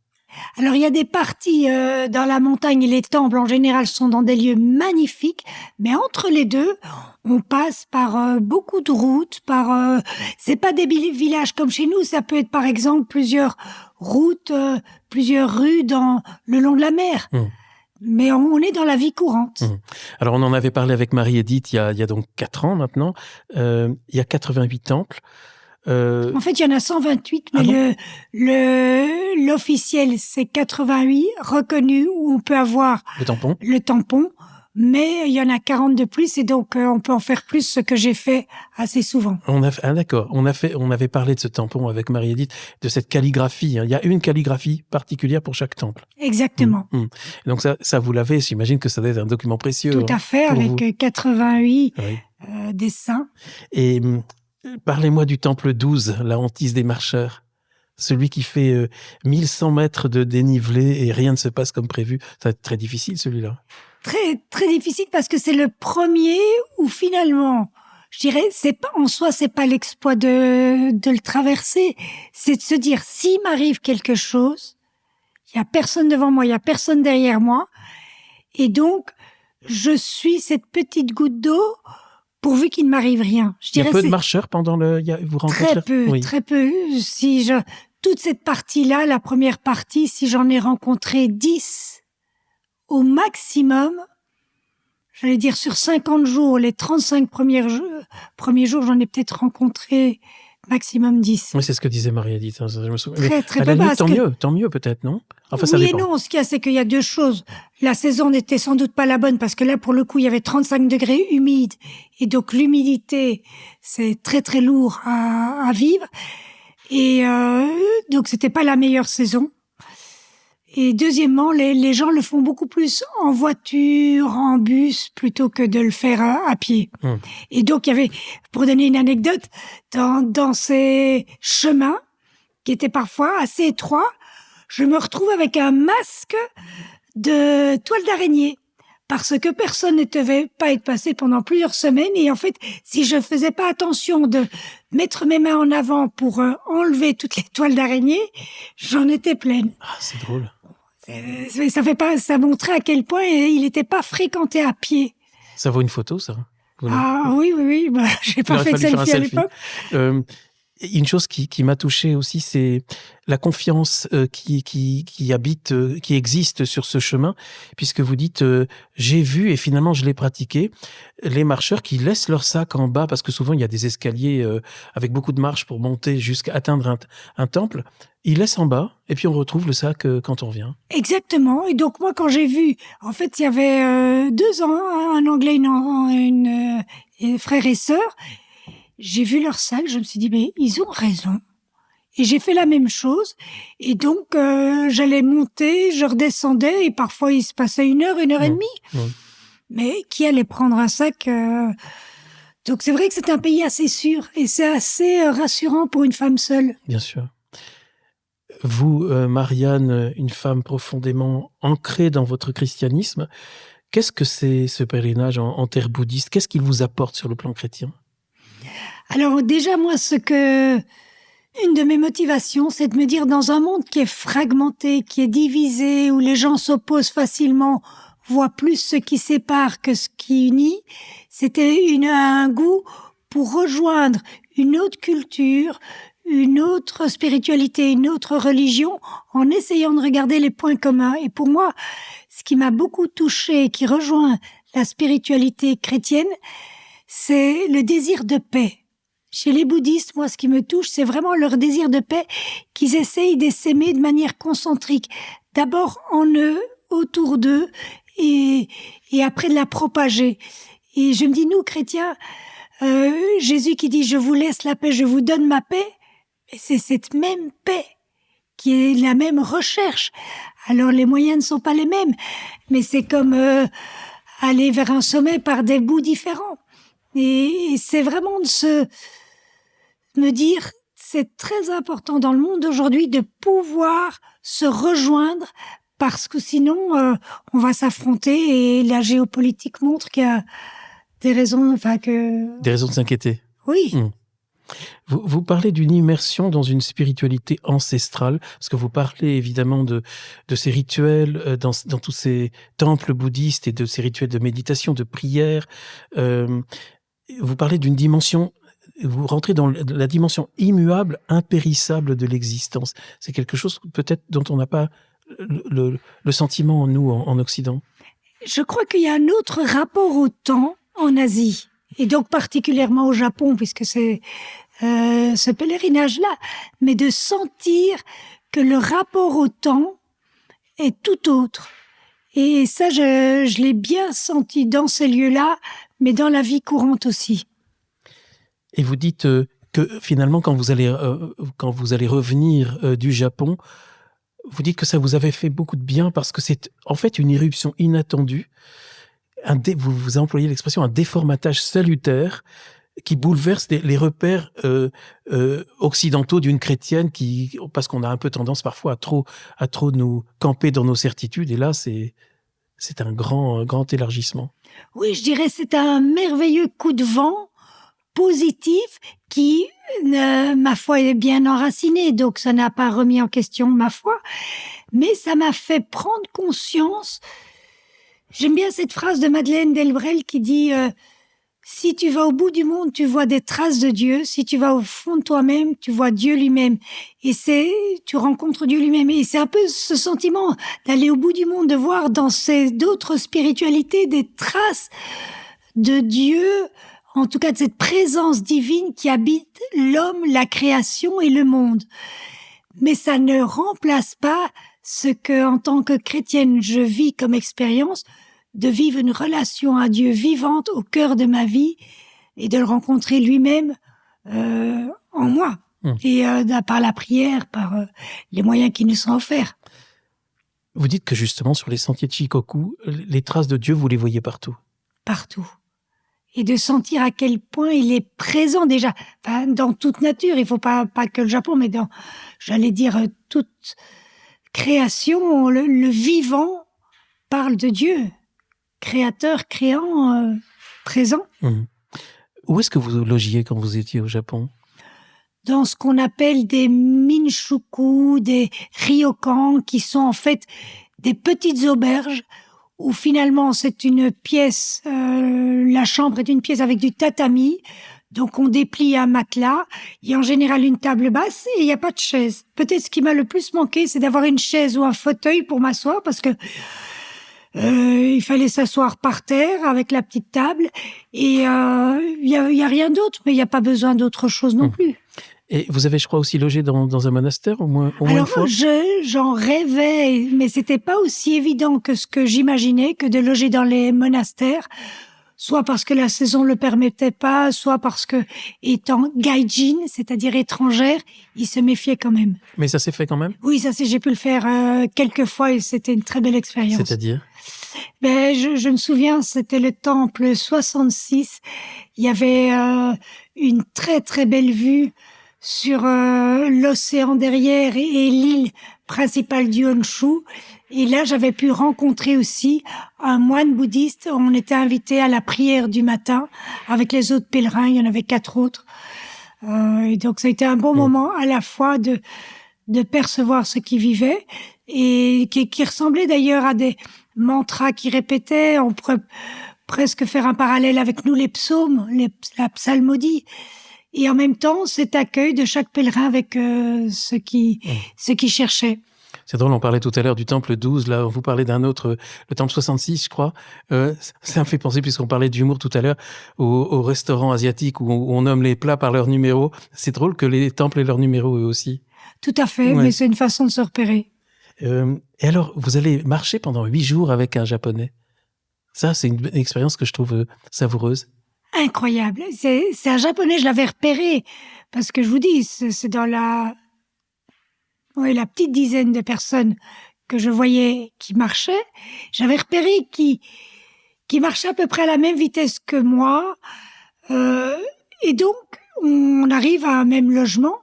Alors, il y a des parties dans la montagne et les temples, en général, sont dans des lieux magnifiques, mais entre les deux, on passe par beaucoup de routes, c'est pas des villages comme chez nous, ça peut être, par exemple, plusieurs routes, plusieurs rues le long de la mer. Mais on est dans la vie courante. Alors, on en avait parlé avec Marie-Édith il y a donc 4 ans maintenant. Il y a 88 temples. En fait, il y en a 128, mais l'officiel, c'est 88, reconnu, où on peut avoir le tampon, mais il y en a 40 de plus, et donc on peut en faire plus, ce que j'ai fait assez souvent. D'accord. On avait parlé de ce tampon avec Marie-Édith, de cette calligraphie. Il y a une calligraphie particulière pour chaque temple. Exactement. Donc ça, vous l'avez, j'imagine que ça doit être un document précieux. Tout à fait, avec 88 dessins. Et parlez-moi du temple 12, la hantise des marcheurs. Celui qui fait 1100 mètres de dénivelé et rien ne se passe comme prévu. Ça va être très difficile, celui-là. Très, très difficile parce que c'est le premier où finalement, je dirais, en soi, c'est pas l'exploit de le traverser. C'est de se dire, s'il m'arrive quelque chose, il y a personne devant moi, il y a personne derrière moi. Et donc, je suis cette petite goutte d'eau pourvu qu'il ne m'arrive rien. Il y a peu de marcheurs pendant vous rencontrez... Très peu. Toute cette partie-là, la première partie, si j'en ai rencontré 10 au maximum, j'allais dire sur 50 jours, les 35 premiers jours, j'en ai peut-être rencontré maximum 10. Oui, c'est ce que disait Marie-Édith. Hein, je me souviens. Très à la limite, tant mieux peut-être, non? Enfin, ça dépend. Oui et non, ce qu'il y a, c'est qu'il y a deux choses. La saison n'était sans doute pas la bonne parce que là, pour le coup, il y avait 35 degrés humide. Et donc, l'humidité, c'est très, très lourd à vivre. Et donc, c'était pas la meilleure saison. Et deuxièmement, les gens le font beaucoup plus en voiture, en bus, plutôt que de le faire à pied. Et donc, il y avait, pour donner une anecdote, dans ces chemins, qui étaient parfois assez étroits, je me retrouve avec un masque de toile d'araignée. parce que personne ne devait pas être passé pendant plusieurs semaines. Et en fait, si je faisais pas attention de mettre mes mains en avant pour enlever toutes les toiles d'araignée, j'en étais pleine. Ah, c'est drôle. Ça montrait à quel point il n'était pas fréquenté à pied. Ça vaut une photo, ça? Ah oui. Bah, j'ai pas fait de selfie à l'époque. Une chose qui m'a touché aussi, c'est la confiance qui existe sur ce chemin, puisque vous dites j'ai vu et finalement je l'ai pratiqué, les marcheurs qui laissent leur sac en bas, parce que souvent il y a des escaliers avec beaucoup de marches pour monter jusqu'à atteindre un temple, ils laissent en bas et puis on retrouve le sac quand on vient. Exactement. Et donc moi quand j'ai vu, en fait il y avait 2 ans, un Anglais, une frère et sœur. J'ai vu leur sac, je me suis dit, mais ils ont raison. Et j'ai fait la même chose. Et donc, j'allais monter, je redescendais, et parfois il se passait 1 heure et demie. Mais qui allait prendre un sac Donc c'est vrai que c'est un pays assez sûr, et c'est assez rassurant pour une femme seule. Bien sûr. Vous, Marianne, une femme profondément ancrée dans votre christianisme, qu'est-ce que c'est ce pèlerinage en terre bouddhiste? Qu'est-ce qu'il vous apporte sur le plan chrétien? Alors déjà, moi, une de mes motivations, c'est de me dire, dans un monde qui est fragmenté, qui est divisé, où les gens s'opposent facilement, voient plus ce qui sépare que ce qui unit, c'était un goût pour rejoindre une autre culture, une autre spiritualité, une autre religion, en essayant de regarder les points communs. Et pour moi, ce qui m'a beaucoup touchée, qui rejoint la spiritualité chrétienne, c'est le désir de paix. Chez les bouddhistes, moi, ce qui me touche, c'est vraiment leur désir de paix, qu'ils essayent de s'aimer de manière concentrique. D'abord en eux, autour d'eux, et après de la propager. Et je me dis, nous, chrétiens, Jésus qui dit « Je vous laisse la paix, je vous donne ma paix », et c'est cette même paix qui est la même recherche. Alors, les moyens ne sont pas les mêmes, mais c'est comme aller vers un sommet par des bouts différents. Et c'est vraiment de me dire, c'est très important dans le monde d'aujourd'hui de pouvoir se rejoindre, parce que sinon, on va s'affronter, et la géopolitique montre qu'il y a des raisons, Des raisons de s'inquiéter. Oui. Vous parlez d'une immersion dans une spiritualité ancestrale, parce que vous parlez évidemment de ces rituels dans tous ces temples bouddhistes et de ces rituels de méditation, de prière. Vous parlez d'une dimension, vous rentrez dans la dimension immuable, impérissable de l'existence. C'est quelque chose peut-être dont on n'a pas le sentiment, nous, en Occident. Je crois qu'il y a un autre rapport au temps en Asie, et donc particulièrement au Japon, puisque c'est ce pèlerinage-là, mais de sentir que le rapport au temps est tout autre. Et ça, je l'ai bien senti dans ces lieux-là, mais dans la vie courante aussi. Et vous dites que finalement, quand vous allez revenir du Japon, vous dites que ça vous avait fait beaucoup de bien, parce que c'est en fait une irruption inattendue. Vous employez l'expression un déformatage salutaire qui bouleverse les repères occidentaux d'une chrétienne, parce qu'on a un peu tendance parfois à trop nous camper dans nos certitudes. Et là, c'est un grand élargissement. Oui, je dirais c'est un merveilleux coup de vent positif qui, ma foi, est bien enraciné, donc ça n'a pas remis en question ma foi, mais ça m'a fait prendre conscience. J'aime bien cette phrase de Madeleine Delbrel qui dit si tu vas au bout du monde, tu vois des traces de Dieu. Si tu vas au fond de toi-même, tu vois Dieu lui-même. Et tu rencontres Dieu lui-même. Et c'est un peu ce sentiment d'aller au bout du monde, de voir dans ces d'autres spiritualités des traces de Dieu, en tout cas de cette présence divine qui habite l'homme, la création et le monde. Mais ça ne remplace pas ce que, en tant que chrétienne, je vis comme expérience, de vivre une relation à Dieu vivante au cœur de ma vie, et de le rencontrer lui-même en moi. Et par la prière, par les moyens qui nous sont offerts. Vous dites que justement, sur les sentiers de Shikoku, les traces de Dieu, vous les voyez partout. Partout. Et de sentir à quel point il est présent déjà, dans toute nature. Il faut pas que le Japon, mais dans, j'allais dire, toute création, le vivant parle de Dieu. créateur, créant, présent. Où est-ce que vous logiez quand vous étiez au Japon? Dans ce qu'on appelle des minshuku, des ryokan, qui sont en fait des petites auberges où finalement c'est une pièce, la chambre est une pièce avec du tatami, donc on déplie un matelas, il y a en général une table basse et il n'y a pas de chaise. Peut-être ce qui m'a le plus manqué, c'est d'avoir une chaise ou un fauteuil pour m'asseoir parce que il fallait s'asseoir par terre avec la petite table et il y a rien d'autre, mais il n'y a pas besoin d'autre chose non plus. Et vous avez, je crois, aussi logé dans un monastère au moins une Alors, fois? j'en rêvais, mais c'était pas aussi évident que ce que j'imaginais que de loger dans les monastères, soit parce que la saison le permettait pas, soit parce que, étant gaijin, c'est-à-dire étrangère, ils se méfiaient quand même. Mais ça s'est fait quand même? Oui, j'ai pu le faire quelques fois et c'était une très belle expérience. C'est-à-dire? Je me souviens, c'était le temple 66. Il y avait une très très belle vue sur l'océan derrière et l'île principale du Honshu. Et là, j'avais pu rencontrer aussi un moine bouddhiste. On était invités à la prière du matin avec les autres pèlerins. Il y en avait 4 autres. Et donc, ça a été un bon moment à la fois de percevoir ce qu'ils vivaient et qui ressemblait d'ailleurs à des mantras qui répétaient. On pourrait presque faire un parallèle avec nous, les psaumes, la psalmodie. Et en même temps, cet accueil de chaque pèlerin avec ce qui cherchait. C'est drôle, on parlait tout à l'heure du temple 12, là, vous parlez d'un autre, le temple 66, je crois. Ça me fait penser, puisqu'on parlait d'humour tout à l'heure, au restaurant asiatique où on nomme les plats par leur numéro. C'est drôle que les temples aient leur numéro eux aussi. Tout à fait, mais c'est une façon de se repérer. Et alors, vous allez marcher pendant 8 jours avec un Japonais. Ça, c'est une expérience que je trouve savoureuse. Incroyable. C'est un Japonais, je l'avais repéré. Parce que je vous dis, c'est dans la petite dizaine de personnes que je voyais qui marchaient. J'avais repéré qui marchait à peu près à la même vitesse que moi. Et donc, on arrive à un même logement.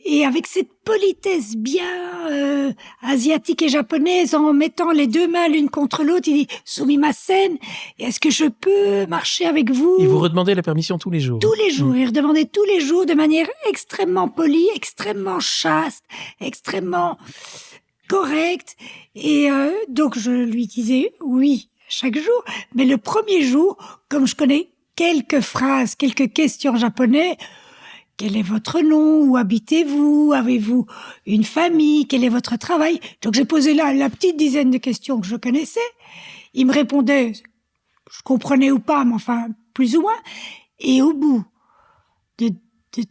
Et avec cette politesse bien asiatique et japonaise, en mettant les 2 mains l'une contre l'autre, il dit « Sumimasen, est-ce que je peux marcher avec vous ?» Il vous redemandait la permission tous les jours. Tous les jours. Il redemandait tous les jours de manière extrêmement polie, extrêmement chaste, extrêmement correcte. Et donc, je lui disais oui chaque jour. Mais le premier jour, comme je connais quelques phrases, quelques questions en japonais... Quel est votre nom? Où habitez-vous? Avez-vous une famille? Quel est votre travail? Donc j'ai posé là la petite dizaine de questions que je connaissais. Il me répondait, je comprenais ou pas, mais enfin plus ou moins. Et au bout de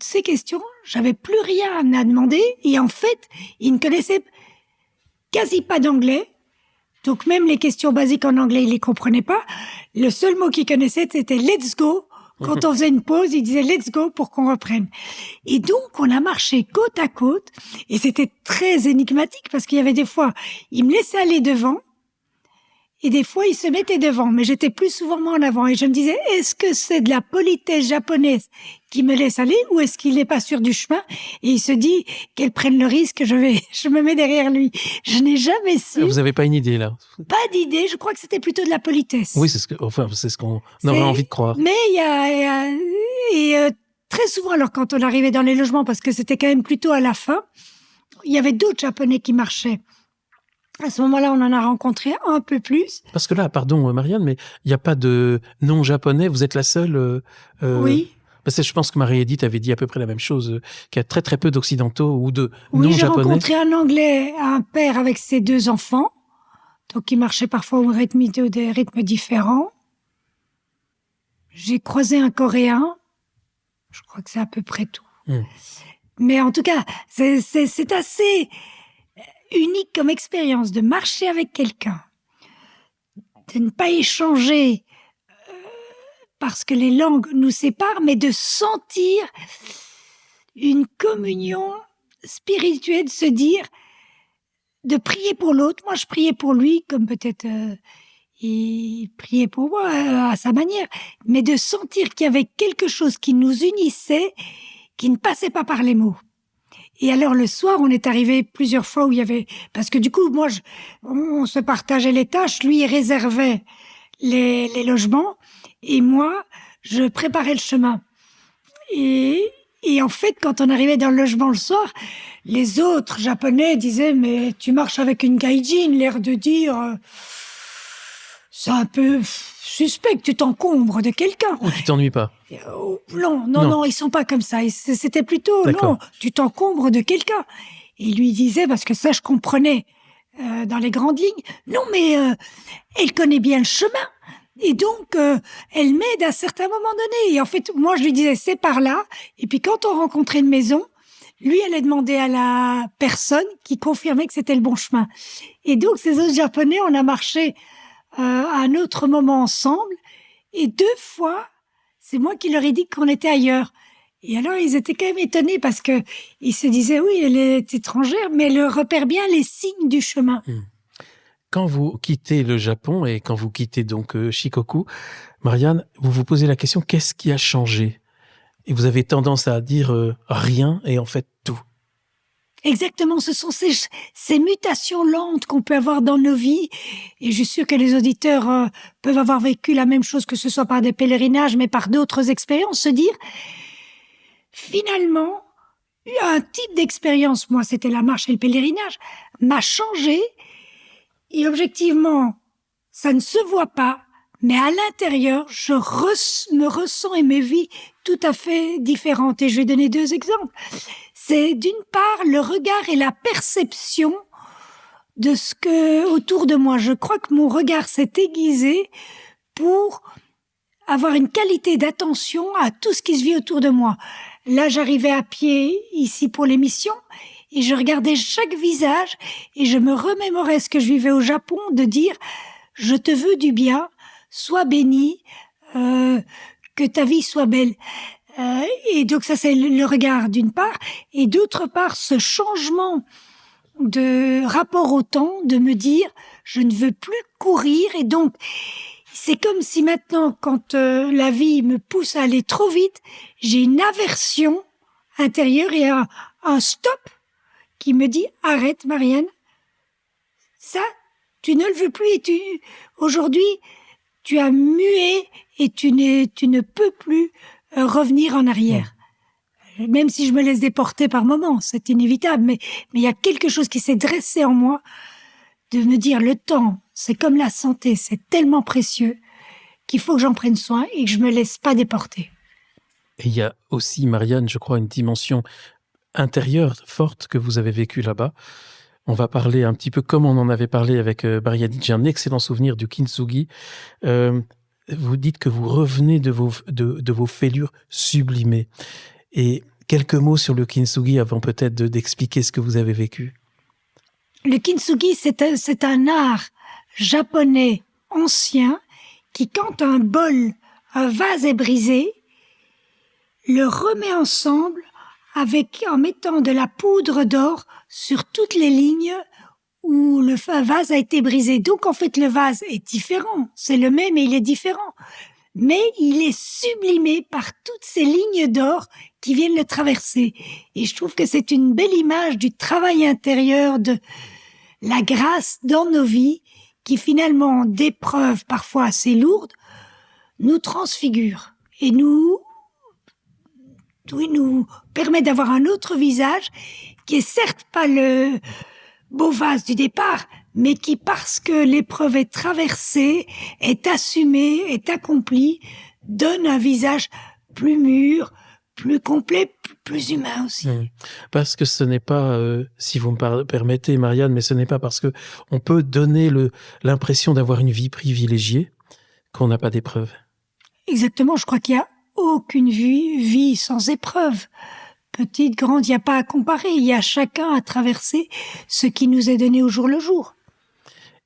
ces questions, j'avais plus rien à demander. Et en fait, il ne connaissait quasi pas d'anglais. Donc même les questions basiques en anglais, il les comprenait pas. Le seul mot qu'il connaissait, c'était let's go. Quand on faisait une pause, il disait « let's go » pour qu'on reprenne. Et donc, on a marché côte à côte. Et c'était très énigmatique parce qu'il y avait des fois, il me laissait aller devant. Et des fois, il se mettait devant. Mais j'étais plus souvent moi en avant. Et je me disais, est-ce que c'est de la politesse japonaise qui me laisse aller ou est-ce qu'il n'est pas sûr du chemin? Et il se dit qu'elle prenne le risque, je me mets derrière lui. Je n'ai jamais su. Vous n'avez pas une idée, là? Pas d'idée. Je crois que c'était plutôt de la politesse. Oui, c'est ce qu'on aurait envie de croire. Mais très souvent, alors quand on arrivait dans les logements, parce que c'était quand même plutôt à la fin, il y avait d'autres Japonais qui marchaient. À ce moment-là, on en a rencontré un peu plus. Parce que là, pardon Marianne, mais il n'y a pas de nom japonais, vous êtes la seule... Oui. Parce que je pense que Marie-Édith avait dit à peu près la même chose, qu'il y a très très peu d'occidentaux ou de non japonais. Oui, j'ai rencontré un Anglais, un père avec ses 2 enfants, donc il marchait parfois au des rythmes différents. J'ai croisé un Coréen, je crois que c'est à peu près tout. Mais en tout cas, c'est assez unique comme expérience de marcher avec quelqu'un, de ne pas échanger parce que les langues nous séparent, mais de sentir une communion spirituelle, se dire, de prier pour l'autre. Moi, je priais pour lui, comme peut-être il priait pour moi à sa manière, mais de sentir qu'il y avait quelque chose qui nous unissait, qui ne passait pas par les mots. Et alors le soir, on est arrivé plusieurs fois où il y avait... Parce que du coup, on se partageait les tâches. Lui, il réservait les logements. Et moi, je préparais le chemin. Et en fait, quand on arrivait dans le logement le soir, les autres Japonais disaient « Mais tu marches avec une gaijin », l'air de dire c'est un peu suspect que tu t'encombres de quelqu'un. Ou tu t'ennuies pas? Non, ils sont pas comme ça. C'était plutôt D'accord. non, tu t'encombres de quelqu'un. Et il lui disait, parce que ça je comprenais dans les grandes lignes, non mais elle connaît bien le chemin. Et donc, elle m'aide à certains moments donnés. Et en fait, moi, je lui disais, c'est par là. Et puis, quand on rencontrait une maison, lui allait demander à la personne qui confirmait que c'était le bon chemin. Et donc, ces autres Japonais, on a marché à un autre moment ensemble. Et 2 fois, c'est moi qui leur ai dit qu'on était ailleurs. Et alors, ils étaient quand même étonnés parce que ils se disaient, oui, elle est étrangère, mais elle repère bien les signes du chemin. Quand vous quittez le Japon et quand vous quittez donc Shikoku, Marianne, vous vous posez la question, qu'est-ce qui a changé? Et vous avez tendance à dire rien et en fait tout. Exactement, ce sont ces mutations lentes qu'on peut avoir dans nos vies. Et je suis sûre que les auditeurs peuvent avoir vécu la même chose, que ce soit par des pèlerinages, mais par d'autres expériences, se dire, finalement, un type d'expérience, moi c'était la marche et le pèlerinage, m'a changé. Et objectivement, ça ne se voit pas, mais à l'intérieur, je me ressens et me vis tout à fait différentes. Et je vais donner 2 exemples. C'est d'une part le regard et la perception de ce que autour de moi. Je crois que mon regard s'est aiguisé pour avoir une qualité d'attention à tout ce qui se vit autour de moi. Là, j'arrivais à pied ici pour l'émission et je regardais chaque visage et je me remémorais ce que je vivais au Japon, de dire « Je te veux du bien, sois béni, que ta vie soit belle ». Et donc ça, c'est le regard d'une part. Et d'autre part, ce changement de rapport au temps, de me dire « Je ne veux plus courir ». Et donc, c'est comme si maintenant, quand la vie me pousse à aller trop vite, j'ai une aversion intérieure et un stop qui me dit « Arrête, Marianne, ça, tu ne le veux plus et aujourd'hui, tu as mué et tu ne peux plus revenir en arrière. » Même si je me laisse déporter par moments, c'est inévitable, mais il y a quelque chose qui s'est dressé en moi de me dire le temps, c'est comme la santé, c'est tellement précieux qu'il faut que j'en prenne soin et que je me laisse pas déporter. Et il y a aussi, Marianne, je crois, une dimension intérieure forte que vous avez vécue là-bas. On va parler un petit peu comme on en avait parlé avec Marianne. J'ai un excellent souvenir du kintsugi. Vous dites que vous revenez de vos fêlures sublimées. Et quelques mots sur le kintsugi avant peut-être d'expliquer ce que vous avez vécu. Le kintsugi, c'est un art japonais ancien qui, quand un vase est brisé, le remet ensemble en mettant de la poudre d'or sur toutes les lignes où le vase a été brisé. Donc, en fait, le vase est différent. C'est le même et il est différent. Mais il est sublimé par toutes ces lignes d'or qui viennent le traverser. Et je trouve que c'est une belle image du travail intérieur, de la grâce dans nos vies, qui finalement, d'épreuves parfois assez lourdes, nous transfigure et nous permet d'avoir un autre visage qui est certes pas le beau vase du départ, mais qui, parce que l'épreuve est traversée, est assumée, est accomplie, donne un visage plus mûr, plus complet, plus humain aussi. Parce que ce n'est pas, si vous me permettez, Marianne, mais ce n'est pas parce que on peut donner l'impression d'avoir une vie privilégiée qu'on n'a pas d'épreuves. Exactement, je crois qu'il n'y a aucune vie sans épreuve. Petite, grande, il n'y a pas à comparer. Il y a chacun à traverser ce qui nous est donné au jour le jour.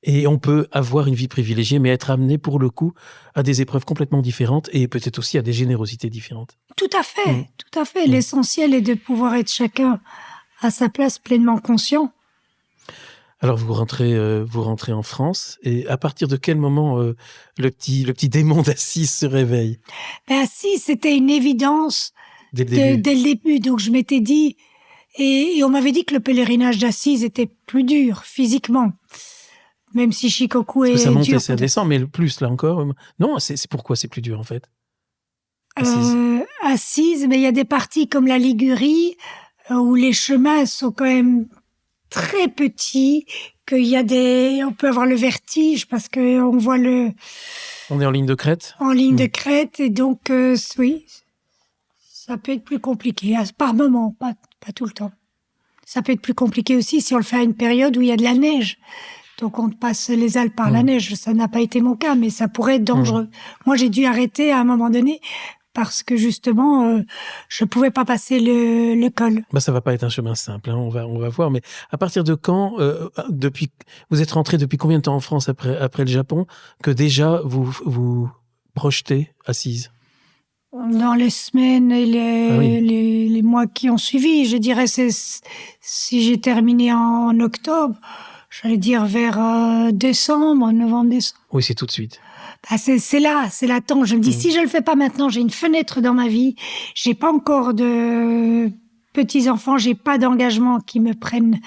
Et on peut avoir une vie privilégiée, mais être amené pour le coup à des épreuves complètement différentes et peut-être aussi à des générosités différentes. Tout à fait, tout à fait. L'essentiel est de pouvoir être chacun à sa place, pleinement conscient. Alors vous rentrez en France, et à partir de quel moment le petit démon d'Assise se réveille? Assise, c'était une évidence dès le début. Donc je m'étais dit, et on m'avait dit que le pèlerinage d'Assise était plus dur physiquement. Même si Shikoku Parce que ça est monte dur. et ça descend, mais le plus, là encore... Non, c'est pourquoi c'est plus dur, en fait? Assise, mais il y a des parties comme la Ligurie où les chemins sont quand même très petits, on peut avoir le vertige parce que on voit On est en ligne de crête? en ligne de crête et donc oui, ça peut être plus compliqué par moment, pas tout le temps. Ça peut être plus compliqué aussi si on le fait à une période où il y a de la neige. Donc on passe les Alpes par la neige. Ça n'a pas été mon cas, mais ça pourrait être dangereux. Moi, j'ai dû arrêter à un moment donné parce que justement, je pouvais pas passer le col. Ça va pas être un chemin simple, hein, on va voir. Mais à partir de quand, vous êtes rentré depuis combien de temps en France après le Japon, que déjà vous projetez assise? Dans les semaines et les mois qui ont suivi, je dirais, si j'ai terminé en octobre, j'allais dire vers novembre-décembre. Oui, c'est tout de suite. C'est là, je me dis, si je le fais pas maintenant, j'ai une fenêtre dans ma vie, j'ai pas encore de petits-enfants, j'ai pas d'engagement qui me prennent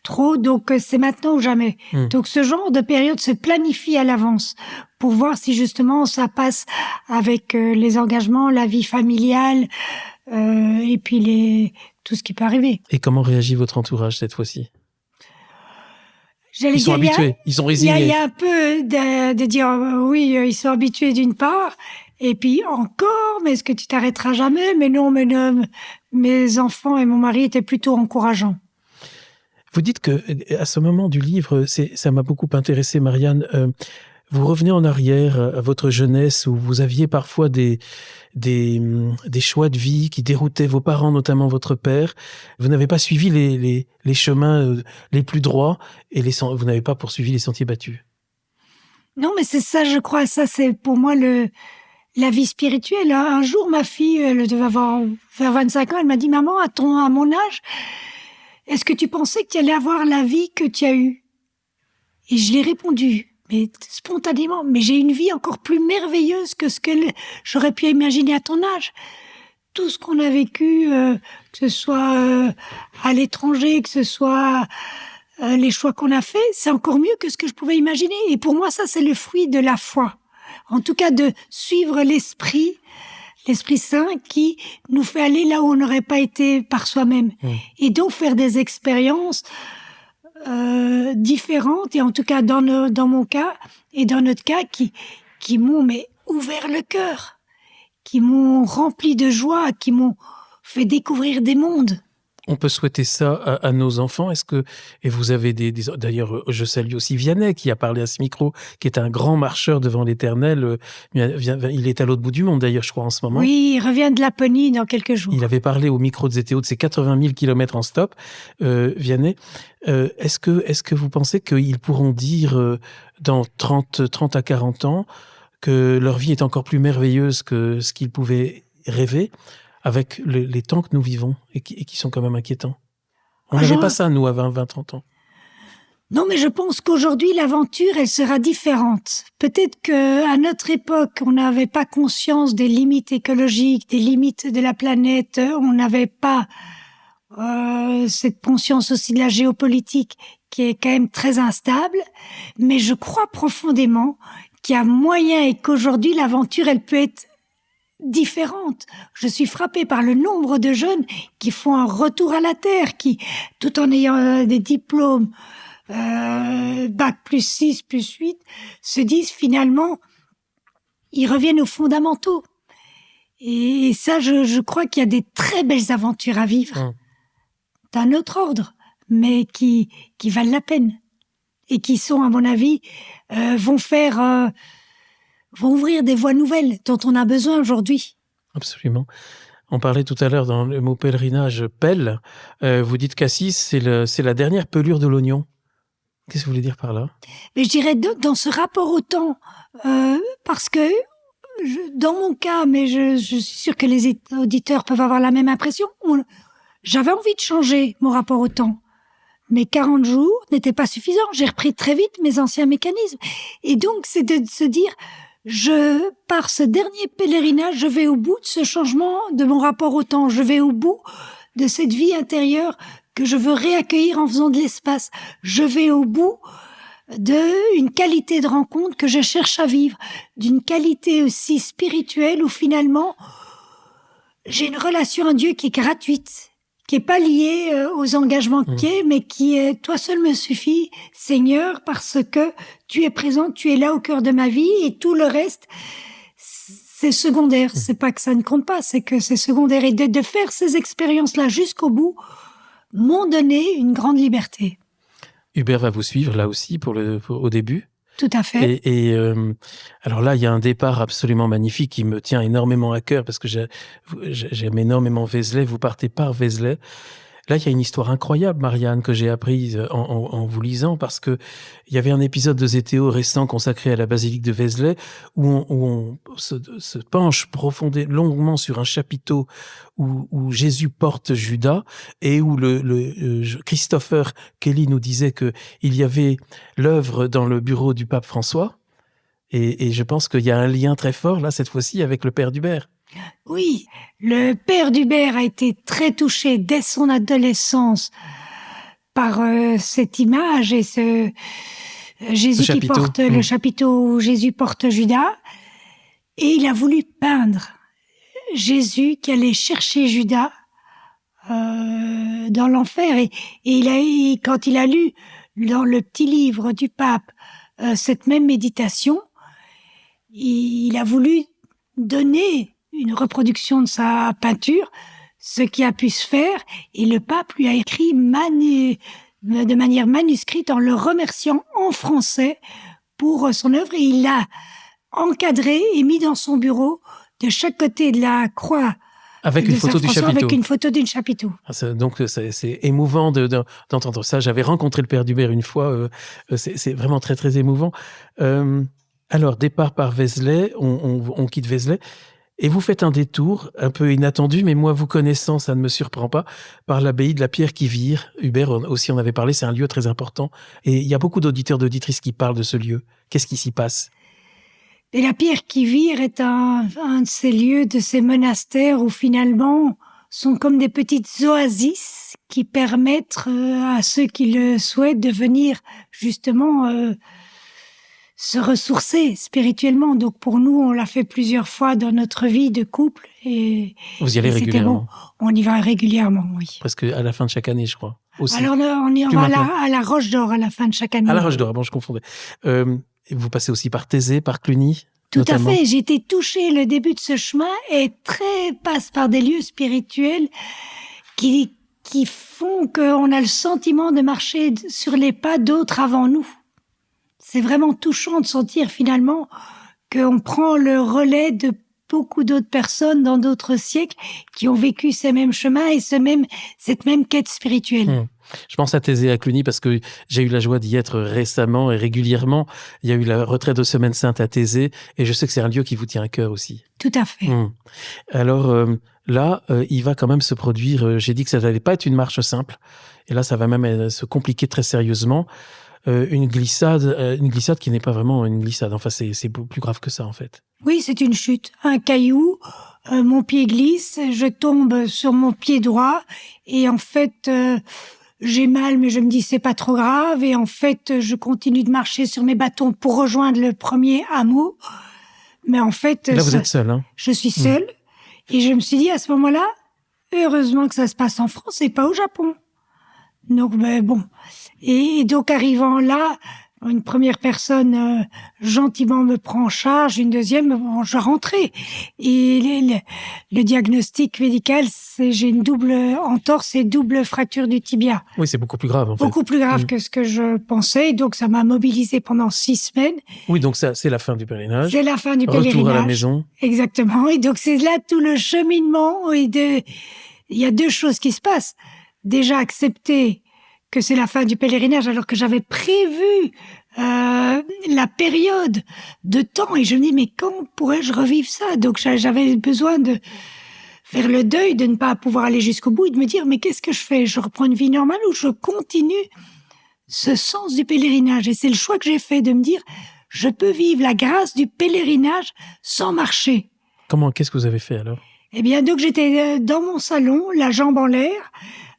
trop, donc c'est maintenant ou jamais. Donc ce genre de période se planifie à l'avance pour voir si justement ça passe avec les engagements, la vie familiale, et puis tout ce qui peut arriver. Et comment réagit votre entourage cette fois-ci? Ils sont habitués, ils sont résignés. Il y a un peu de dire oui, ils sont habitués d'une part, et puis encore, mais est-ce que tu t'arrêteras jamais? Mais non, mes enfants et mon mari étaient plutôt encourageants. Vous dites que à ce moment du livre, ça m'a beaucoup intéressé, Marianne. Vous revenez en arrière à votre jeunesse où vous aviez parfois des choix de vie qui déroutaient vos parents, notamment votre père. Vous n'avez pas suivi les chemins les plus droits et vous n'avez pas poursuivi les sentiers battus. Non, mais c'est ça, je crois. Ça, c'est pour moi la vie spirituelle. Un jour, ma fille, elle devait avoir vers 25 ans, elle m'a dit, maman, à mon âge, est-ce que tu pensais que tu allais avoir la vie que tu as eue? Et je lui ai répondu, mais spontanément, mais j'ai une vie encore plus merveilleuse que ce que j'aurais pu imaginer à ton âge. Tout ce qu'on a vécu, que ce soit à l'étranger, que ce soit les choix qu'on a faits, c'est encore mieux que ce que je pouvais imaginer. Et pour moi, ça, c'est le fruit de la foi. En tout cas, de suivre l'Esprit Saint qui nous fait aller là où on n'aurait pas été par soi-même. Et donc faire des expériences différentes, et en tout cas dans mon cas et dans notre cas, qui m'ont ouvert le cœur, qui m'ont rempli de joie, qui m'ont fait découvrir des mondes. On peut souhaiter ça à nos enfants. Et vous avez d'ailleurs, je salue aussi Vianney qui a parlé à ce micro, qui est un grand marcheur devant l'Éternel. Il est à l'autre bout du monde d'ailleurs, je crois, en ce moment. Oui, il revient de Laponie dans quelques jours. Il avait parlé au micro de ZTO de ses 80 000 kilomètres en stop. Vianney, est-ce que vous pensez qu'ils pourront dire dans 30 à 40 ans que leur vie est encore plus merveilleuse que ce qu'ils pouvaient rêver avec les temps que nous vivons et qui sont quand même inquiétants? On n'avait pas ça, nous, à 20, 30 ans. Non, mais je pense qu'aujourd'hui, l'aventure, elle sera différente. Peut-être qu'à notre époque, on n'avait pas conscience des limites écologiques, des limites de la planète. On n'avait pas cette conscience aussi de la géopolitique qui est quand même très instable. Mais je crois profondément qu'il y a moyen et qu'aujourd'hui, l'aventure, elle peut être différente. Je suis frappée par le nombre de jeunes qui font un retour à la terre, qui, tout en ayant des diplômes, bac +6, +8, se disent finalement, ils reviennent aux fondamentaux. Et ça, je crois qu'il y a des très belles aventures à vivre, d'un autre ordre, mais qui valent la peine. Et qui sont, à mon avis, vont ouvrir des voies nouvelles dont on a besoin aujourd'hui. Absolument. On parlait tout à l'heure dans le mot pèlerinage, pelle. Vous dites qu'Assis, c'est la dernière pelure de l'oignon. Qu'est-ce que vous voulez dire par là? Mais je dirais dans ce rapport au temps, parce que dans mon cas, mais je suis sûre que les auditeurs peuvent avoir la même impression, j'avais envie de changer mon rapport au temps. Mais 40 jours n'étaient pas suffisants. J'ai repris très vite mes anciens mécanismes. Et donc, c'est de se dire, par ce dernier pèlerinage, je vais au bout de ce changement de mon rapport au temps. Je vais au bout de cette vie intérieure que je veux réaccueillir en faisant de l'espace. Je vais au bout d'une qualité de rencontre que je cherche à vivre, d'une qualité aussi spirituelle où finalement j'ai une relation à Dieu qui est gratuite, qui est pas liée aux engagements qu'il y a, mais qui est « toi seul me suffit, Seigneur, parce que tu es présent, tu es là au cœur de ma vie et tout le reste, c'est secondaire. » C'est pas que ça ne compte pas, c'est que c'est secondaire. Et de faire ces expériences-là jusqu'au bout m'ont donné une grande liberté. Hubert va vous suivre là aussi au début. Tout à fait. Alors là, il y a un départ absolument magnifique qui me tient énormément à cœur parce que j'aime énormément Vézelay. Vous partez par Vézelay. Là, il y a une histoire incroyable, Marianne, que j'ai apprise en vous lisant, parce que il y avait un épisode de Zétéo récent consacré à la basilique de Vézelay, où on se penche longuement sur un chapiteau où Jésus porte Judas, et où Christopher Kelly nous disait que il y avait l'œuvre dans le bureau du pape François, et je pense qu'il y a un lien très fort, là, cette fois-ci, avec le père d'Hubert. Oui, le père d'Hubert a été très touché dès son adolescence par cette image et ce Jésus qui porte le chapiteau où Jésus porte Judas. Et il a voulu peindre Jésus qui allait chercher Judas dans l'enfer. Et quand il a lu dans le petit livre du pape cette même méditation, il a voulu donner une reproduction de sa peinture, ce qui a pu se faire, et le pape lui a écrit de manière manuscrite en le remerciant en français pour son œuvre, et il l'a encadré et mis dans son bureau de chaque côté de la croix. Avec une photo du chapiteau. Avec une photo d'une chapiteau. Donc c'est émouvant d'entendre ça. J'avais rencontré le père d'Hubert une fois. C'est vraiment très très émouvant. Alors départ par Vézelay, on quitte Vézelay. Et vous faites un détour un peu inattendu, mais moi, vous connaissant, ça ne me surprend pas, par l'abbaye de la Pierre-qui-Vire. Hubert aussi en avait parlé, c'est un lieu très important. Et il y a beaucoup d'auditeurs, d'auditrices qui parlent de ce lieu. Qu'est-ce qui s'y passe ? Et la Pierre-qui-Vire est un de ces lieux, de ces monastères où finalement sont comme des petites oasis qui permettent à ceux qui le souhaitent de venir justement se ressourcer spirituellement. Donc pour nous, on l'a fait plusieurs fois dans notre vie de couple. Vous y allez régulièrement ? Bon. On y va régulièrement, oui. Presque à la fin de chaque année, je crois. Aussi. Alors on y va à la Roche d'Or à la fin de chaque année. À la Roche d'Or, bon, je confondais. Vous passez aussi par Thésée, par Cluny ? Tout notamment. À fait. J'ai été touchée. Le début de ce chemin passe par des lieux spirituels qui font qu'on a le sentiment de marcher sur les pas d'autres avant nous. C'est vraiment touchant de sentir finalement qu'on prend le relais de beaucoup d'autres personnes dans d'autres siècles qui ont vécu ces mêmes chemins et cette même quête spirituelle. Je pense à Thésée à Cluny parce que j'ai eu la joie d'y être récemment et régulièrement. Il y a eu la retraite de Semaine Sainte à Thésée et je sais que c'est un lieu qui vous tient à cœur aussi. Tout à fait. Alors là, il va quand même se produire, j'ai dit que ça n'allait pas être une marche simple et là ça va même se compliquer très sérieusement. Une glissade qui n'est pas vraiment une glissade. Enfin, c'est plus grave que ça, en fait. Oui, c'est une chute. Un caillou, mon pied glisse, je tombe sur mon pied droit et en fait, j'ai mal, mais je me dis c'est pas trop grave. Et en fait, je continue de marcher sur mes bâtons pour rejoindre le premier hameau. Mais en fait... Et là, vous êtes seule, hein ? Je suis seule. Et je me suis dit à ce moment-là, heureusement que ça se passe en France et pas au Japon. Donc, bon. Et donc, arrivant là, une première personne gentiment me prend en charge, une deuxième, je dois rentrer. Et le diagnostic médical, c'est j'ai une double entorse et double fracture du tibia. Oui, c'est beaucoup plus grave, en fait. Beaucoup plus grave que ce que je pensais. Donc, ça m'a mobilisée pendant 6 semaines. Oui, donc ça, c'est la fin du pèlerinage. C'est la fin du pèlerinage. Retour à la maison. Exactement. Et donc, c'est là tout le cheminement. Il y a 2 choses qui se passent. Déjà, accepter que c'est la fin du pèlerinage alors que j'avais prévu la période de temps et je me dis mais quand pourrais-je revivre ça? Donc j'avais besoin de faire le deuil de ne pas pouvoir aller jusqu'au bout et de me dire mais qu'est-ce que je fais? Je reprends une vie normale ou je continue ce sens du pèlerinage? Et c'est le choix que j'ai fait de me dire je peux vivre la grâce du pèlerinage sans marcher. Qu'est-ce que vous avez fait alors? Eh bien donc j'étais dans mon salon, la jambe en l'air,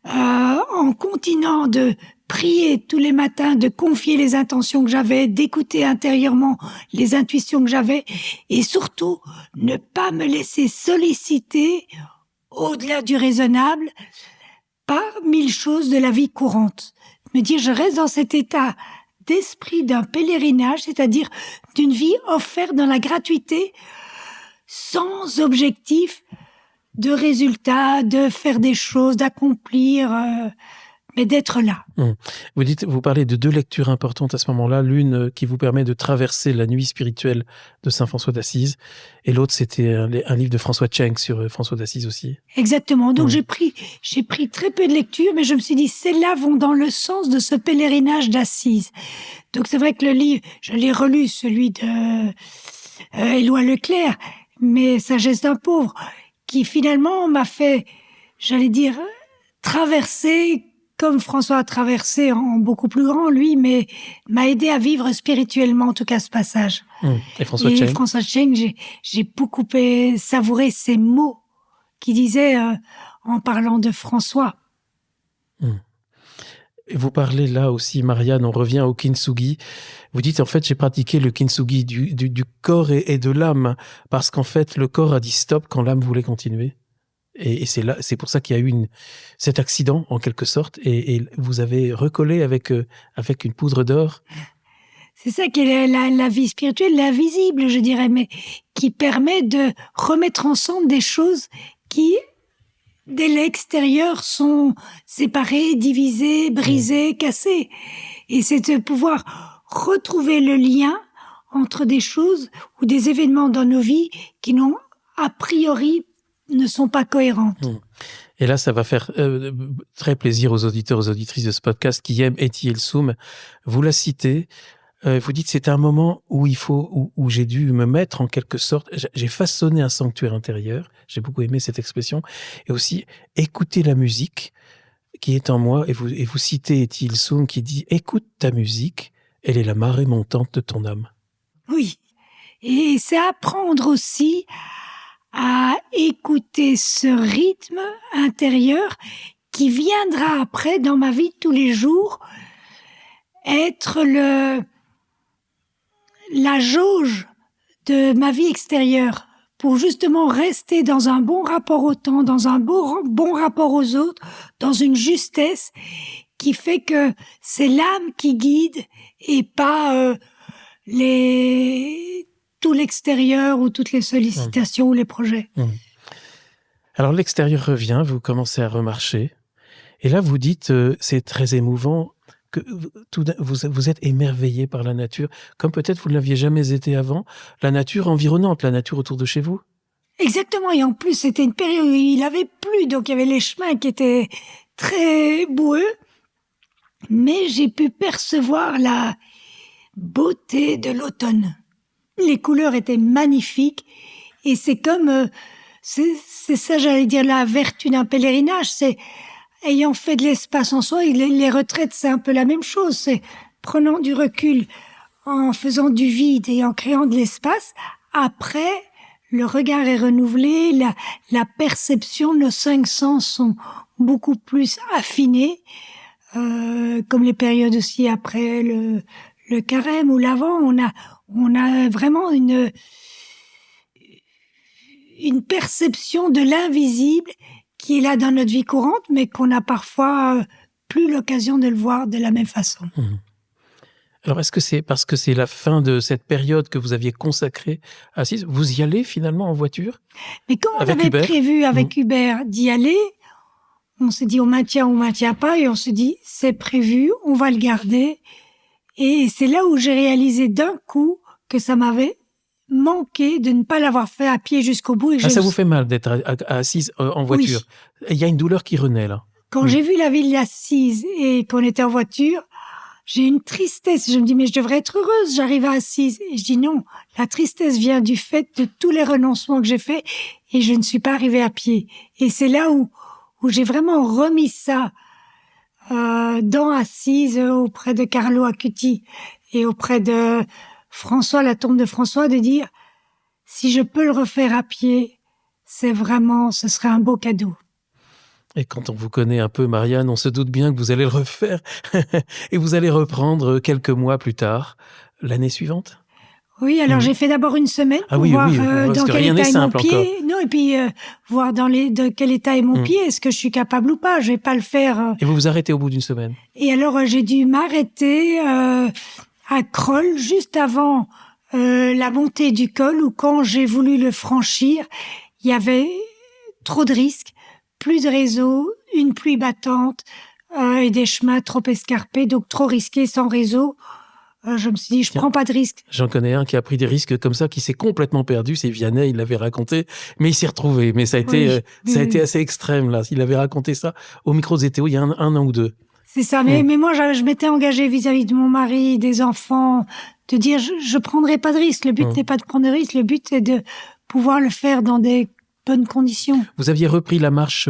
en continuant de prier tous les matins, de confier les intentions que j'avais, d'écouter intérieurement les intuitions que j'avais, et surtout ne pas me laisser solliciter au-delà du raisonnable par 1000 choses de la vie courante. Me dire, je reste dans cet état d'esprit d'un pèlerinage, c'est-à-dire d'une vie offerte dans la gratuité, sans objectif de résultat, de faire des choses, d'accomplir, mais d'être là. Vous parlez de 2 lectures importantes à ce moment-là. L'une qui vous permet de traverser la nuit spirituelle de Saint François d'Assise, et l'autre, c'était un livre de François Cheng sur François d'Assise aussi. Exactement. Donc j'ai pris très peu de lectures, mais je me suis dit, celles-là vont dans le sens de ce pèlerinage d'Assise. Donc c'est vrai que le livre, je l'ai relu, celui de Éloi Leclerc, mais Sagesse d'un pauvre, qui finalement m'a fait, j'allais dire, traverser comme François a traversé en beaucoup plus grand, lui, mais m'a aidé à vivre spirituellement, en tout cas, ce passage. Et François Cheng, j'ai beaucoup savouré ces mots qu'il disait en parlant de François. Et vous parlez là aussi, Marianne, on revient au kintsugi. Vous dites, en fait, j'ai pratiqué le kintsugi du corps et de l'âme, parce qu'en fait, le corps a dit stop quand l'âme voulait continuer. Et c'est pour ça qu'il y a eu cet accident, en quelque sorte, et vous avez recollé avec une poudre d'or. C'est ça qui est la vie spirituelle, l'invisible, je dirais, mais qui permet de remettre ensemble des choses qui, dès l'extérieur, sont séparées, divisées, brisées, cassées. Et c'est de pouvoir retrouver le lien entre des choses ou des événements dans nos vies qui n'ont, a priori, ne sont pas cohérentes. Et là, ça va faire très plaisir aux auditeurs, aux auditrices de ce podcast qui aiment Etty Hillesum. Vous la citez, vous dites, c'est un moment où où j'ai dû me mettre en quelque sorte, j'ai façonné un sanctuaire intérieur, j'ai beaucoup aimé cette expression, et aussi écouter la musique qui est en moi, et vous citez Etty Hillesum qui dit, écoute ta musique, elle est la marée montante de ton âme. Oui, et c'est apprendre aussi à écouter ce rythme intérieur qui viendra après dans ma vie de tous les jours être la jauge de ma vie extérieure pour justement rester dans un bon rapport au temps, dans un bon rapport aux autres, dans une justesse qui fait que c'est l'âme qui guide et pas tout l'extérieur ou toutes les sollicitations ou les projets. Alors l'extérieur revient, vous commencez à remarcher, et là vous dites, c'est très émouvant, que vous êtes émerveillé par la nature, comme peut-être vous ne l'aviez jamais été avant, la nature environnante, la nature autour de chez vous. Exactement, et en plus c'était une période où il avait plu, donc il y avait les chemins qui étaient très boueux, mais j'ai pu percevoir la beauté de l'automne. Les couleurs étaient magnifiques, et c'est comme, c'est ça, j'allais dire, la vertu d'un pèlerinage, c'est ayant fait de l'espace en soi, les retraites, c'est un peu la même chose, c'est prenant du recul, en faisant du vide et en créant de l'espace, après, le regard est renouvelé, la perception, nos 5 sens sont beaucoup plus affinés, comme les périodes aussi après le carême ou l'Avent, on a vraiment une perception de l'invisible qui est là dans notre vie courante, mais qu'on a parfois plus l'occasion de le voir de la même façon. Alors, est-ce que c'est parce que c'est la fin de cette période que vous aviez consacrée à Assise? Vous y allez finalement en voiture? Mais quand on avait prévu avec Hubert d'y aller, on s'est dit on maintient pas, et on s'est dit c'est prévu, on va le garder. Et c'est là où j'ai réalisé d'un coup que ça m'avait manqué de ne pas l'avoir fait à pied jusqu'au bout. Et ça vous fait mal d'être assise en voiture? Oui. Il y a une douleur qui renaît là. Quand j'ai vu la ville d'Assise et qu'on était en voiture, j'ai une tristesse. Je me dis, mais je devrais être heureuse, j'arrive à Assise. Et je dis non, la tristesse vient du fait de tous les renoncements que j'ai faits et je ne suis pas arrivée à pied. Et c'est là où j'ai vraiment remis ça dans Assise, auprès de Carlo Acuti et auprès de François, la tombe de François, de dire, si je peux le refaire à pied, ce serait un beau cadeau. Et quand on vous connaît un peu, Marianne, on se doute bien que vous allez le refaire et vous allez reprendre quelques mois plus tard, l'année suivante? Oui, alors j'ai fait d'abord une semaine Ah pour oui, voir oui, parce dans que quel rien n'est état est mon simple pied. encore. Non, et puis voir de quel état est mon pied, est-ce que je suis capable ou pas. Je vais pas le faire. Et vous vous arrêtez au bout d'une semaine? Et alors j'ai dû m'arrêter à Kroll juste avant la montée du col, où quand j'ai voulu le franchir, il y avait trop de risques, plus de réseau, une pluie battante et des chemins trop escarpés, donc trop risqués sans réseau. Je me suis dit, je prends pas de risque. J'en connais un qui a pris des risques comme ça, qui s'est complètement perdu. C'est Vianney, il l'avait raconté, mais il s'est retrouvé. Mais ça a été assez extrême, là. Il avait raconté ça au micro Zétéo il y a un an ou deux. C'est ça. Mais moi, je m'étais engagée vis-à-vis de mon mari, des enfants, de dire, je prendrai pas de risque. Le but n'est pas de prendre de risque. Le but est de pouvoir le faire dans des bonnes conditions. Vous aviez repris la marche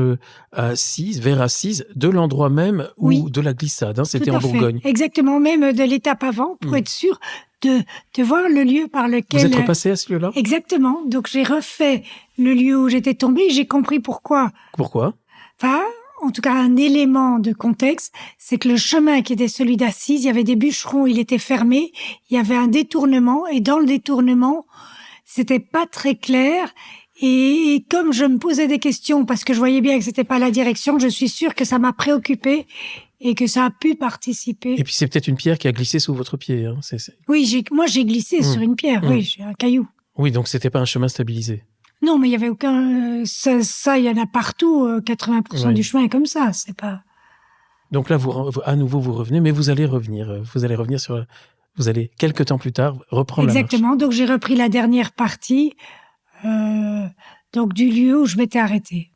à Assise, vers Assise, de l'endroit même où de la glissade, hein, c'était en Bourgogne. Exactement, même de l'étape avant, pour être sûr de voir le lieu par lequel... Vous êtes repassé à ce lieu-là? Exactement. Donc j'ai refait le lieu où j'étais tombée, j'ai compris pourquoi. Pourquoi? Enfin, en tout cas, un élément de contexte, c'est que le chemin qui était celui d'Assise, il y avait des bûcherons, il était fermé, il y avait un détournement, et dans le détournement, c'était pas très clair. Et comme je me posais des questions, parce que je voyais bien que c'était pas la direction, je suis sûre que ça m'a préoccupée et que ça a pu participer. Et puis c'est peut-être une pierre qui a glissé sous votre pied. Hein. Oui, moi j'ai glissé sur une pierre, oui, j'ai un caillou. Oui, donc c'était pas un chemin stabilisé. Non, mais il y avait aucun... Ça, il y en a partout, 80% du chemin est comme ça, c'est pas... Donc là, à nouveau, vous revenez, mais vous allez revenir. Vous allez revenir sur... Vous allez, quelques temps plus tard, reprendre la marche. Exactement, donc j'ai repris la dernière partie... donc du lieu où je m'étais arrêtée.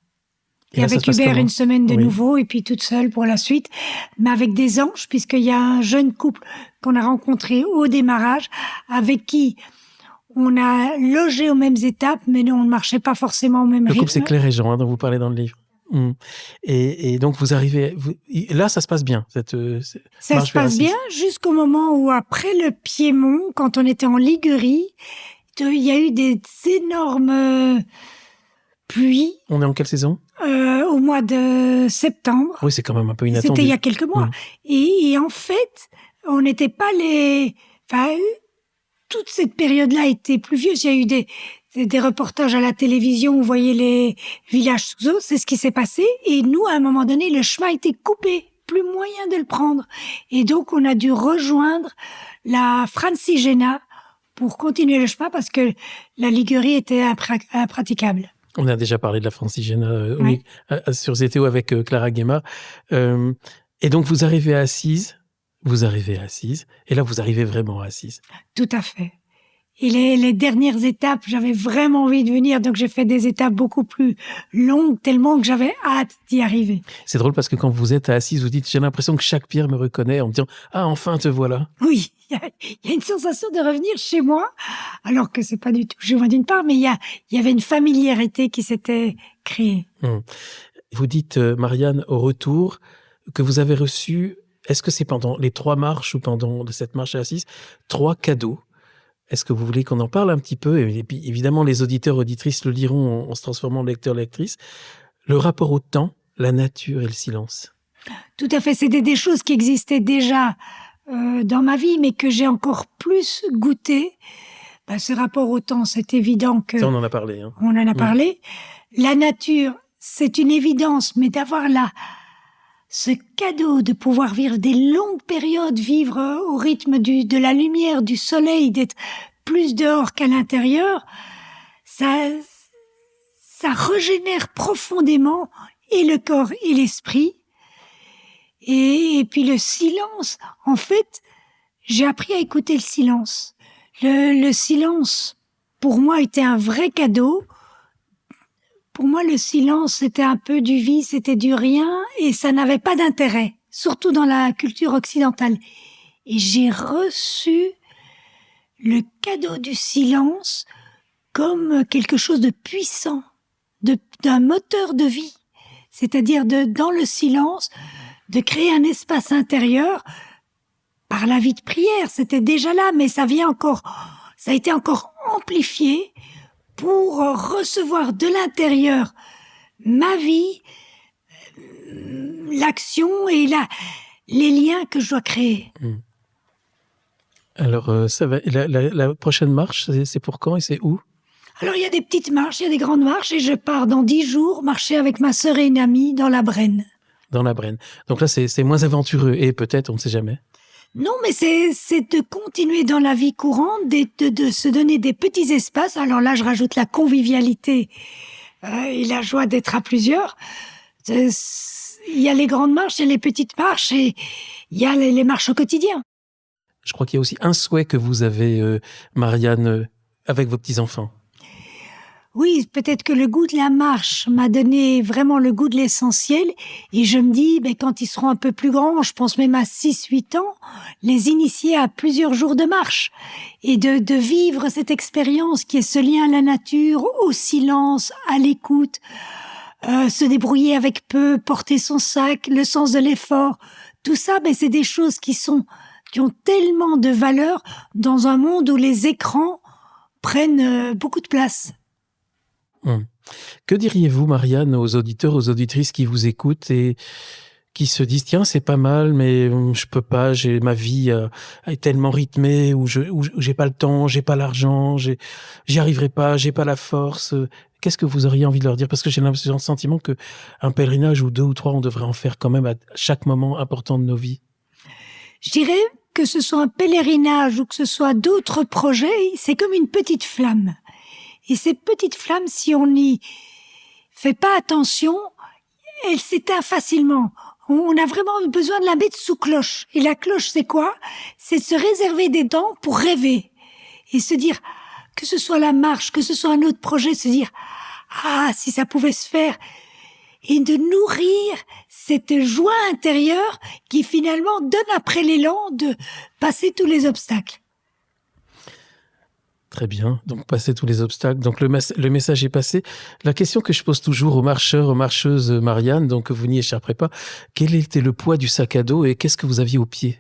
Et avec Hubert une semaine de nouveau, et puis toute seule pour la suite, mais avec des anges, puisqu'il y a un jeune couple qu'on a rencontré au démarrage, avec qui on a logé aux mêmes étapes, mais on ne marchait pas forcément au même rythme. Le couple, c'est Claire et Jean, hein, dont vous parlez dans le livre. Et donc vous arrivez... là, ça se passe bien. Ça se passe bien jusqu'au moment où, après le Piémont, quand on était en Ligurie, il y a eu des énormes pluies. On est en quelle saison? Au mois de septembre. Oui, c'est quand même un peu inattendu. C'était il y a quelques mois. Et en fait, on n'était pas les... Enfin, toute cette période-là était pluvieuse. Il y a eu des reportages à la télévision où vous voyez les villages sous eau. C'est ce qui s'est passé. Et nous, à un moment donné, le chemin était coupé. Plus moyen de le prendre. Et donc, on a dû rejoindre la Francigena pour continuer le chemin parce que la Ligurie était impraticable. On a déjà parlé de la Francigena sur Zétéo avec Clara Guémard. Et donc, vous arrivez à Assise, et là, vous arrivez vraiment à Assise. Tout à fait. Et les dernières étapes, j'avais vraiment envie de venir, donc j'ai fait des étapes beaucoup plus longues, tellement que j'avais hâte d'y arriver. C'est drôle parce que quand vous êtes à Assise, vous dites, j'ai l'impression que chaque pierre me reconnaît en me disant, ah, enfin, te voilà. Oui, il y a une sensation de revenir chez moi, alors que c'est pas du tout chez moi d'une part, mais il y avait une familiarité qui s'était créée. Vous dites, Marianne, au retour, que vous avez reçu, est-ce que c'est pendant les 3 marches ou pendant cette marche à Assise, 3 cadeaux? Est-ce que vous voulez qu'on en parle un petit peu? Et puis, évidemment, les auditeurs, auditrices le liront en se transformant en lecteur, lectrice. Le rapport au temps, la nature et le silence. Tout à fait. C'était des choses qui existaient déjà dans ma vie, mais que j'ai encore plus goûté. Ce rapport au temps, c'est évident que... Ça, on en a parlé. Hein. On en a parlé. La nature, c'est une évidence, mais d'avoir ce cadeau de pouvoir vivre des longues périodes, vivre au rythme de la lumière, du soleil, d'être plus dehors qu'à l'intérieur, ça régénère profondément et le corps et l'esprit. Et puis le silence, en fait, j'ai appris à écouter le silence. Le silence, pour moi, était un vrai cadeau. Pour moi, le silence, c'était un peu du vide, c'était du rien, et ça n'avait pas d'intérêt, surtout dans la culture occidentale. Et j'ai reçu le cadeau du silence comme quelque chose de puissant, d'un moteur de vie. C'est-à-dire dans le silence, de créer un espace intérieur par la vie de prière. C'était déjà là, mais ça a été encore amplifié pour recevoir de l'intérieur ma vie, l'action et les liens que je dois créer. Alors, ça va. La prochaine marche, c'est pour quand et c'est où ? Alors, il y a des petites marches, il y a des grandes marches, et je pars dans 10 jours marcher avec ma sœur et une amie dans la Brenne. Dans la Brenne. Donc là, c'est moins aventureux, et peut-être, on ne sait jamais. Non, mais c'est de continuer dans la vie courante, de se donner des petits espaces. Alors là, je rajoute la convivialité et la joie d'être à plusieurs. Il y a les grandes marches, il y a les petites marches, et il y a les marches au quotidien. Je crois qu'il y a aussi un souhait que vous avez, Marianne, avec vos petits-enfants. Oui, peut-être que le goût de la marche m'a donné vraiment le goût de l'essentiel, et je me dis, quand ils seront un peu plus grands, je pense même à 6-8 ans, les initier à plusieurs jours de marche, et de vivre cette expérience qui est ce lien à la nature, au silence, à l'écoute, se débrouiller avec peu, porter son sac, le sens de l'effort. Tout ça, c'est des choses qui ont tellement de valeur dans un monde où les écrans prennent beaucoup de place. Que diriez-vous, Marianne, aux auditeurs, aux auditrices qui vous écoutent et qui se disent « Tiens, c'est pas mal, mais je peux pas, ma vie est tellement rythmée, où j'ai pas le temps, j'ai pas l'argent, j'y arriverai pas, j'ai pas la force. » Qu'est-ce que vous auriez envie de leur dire ? Parce que j'ai le sentiment qu'un pèlerinage ou 2 ou 3, on devrait en faire quand même à chaque moment important de nos vies. Je dirais que ce soit un pèlerinage ou que ce soit d'autres projets, c'est comme une petite flamme. Et ces petites flammes, si on n'y fait pas attention, elles s'éteignent facilement. On a vraiment besoin de la mettre sous cloche. Et la cloche, c'est quoi ? C'est de se réserver des temps pour rêver. Et se dire, que ce soit la marche, que ce soit un autre projet, se dire, si ça pouvait se faire. Et de nourrir cette joie intérieure qui finalement donne après l'élan de passer tous les obstacles. Très bien, donc passer tous les obstacles. Donc le message est passé. La question que je pose toujours aux marcheurs, aux marcheuses, Marianne, donc vous n'y échapperez pas, quel était le poids du sac à dos et qu'est-ce que vous aviez au pied ?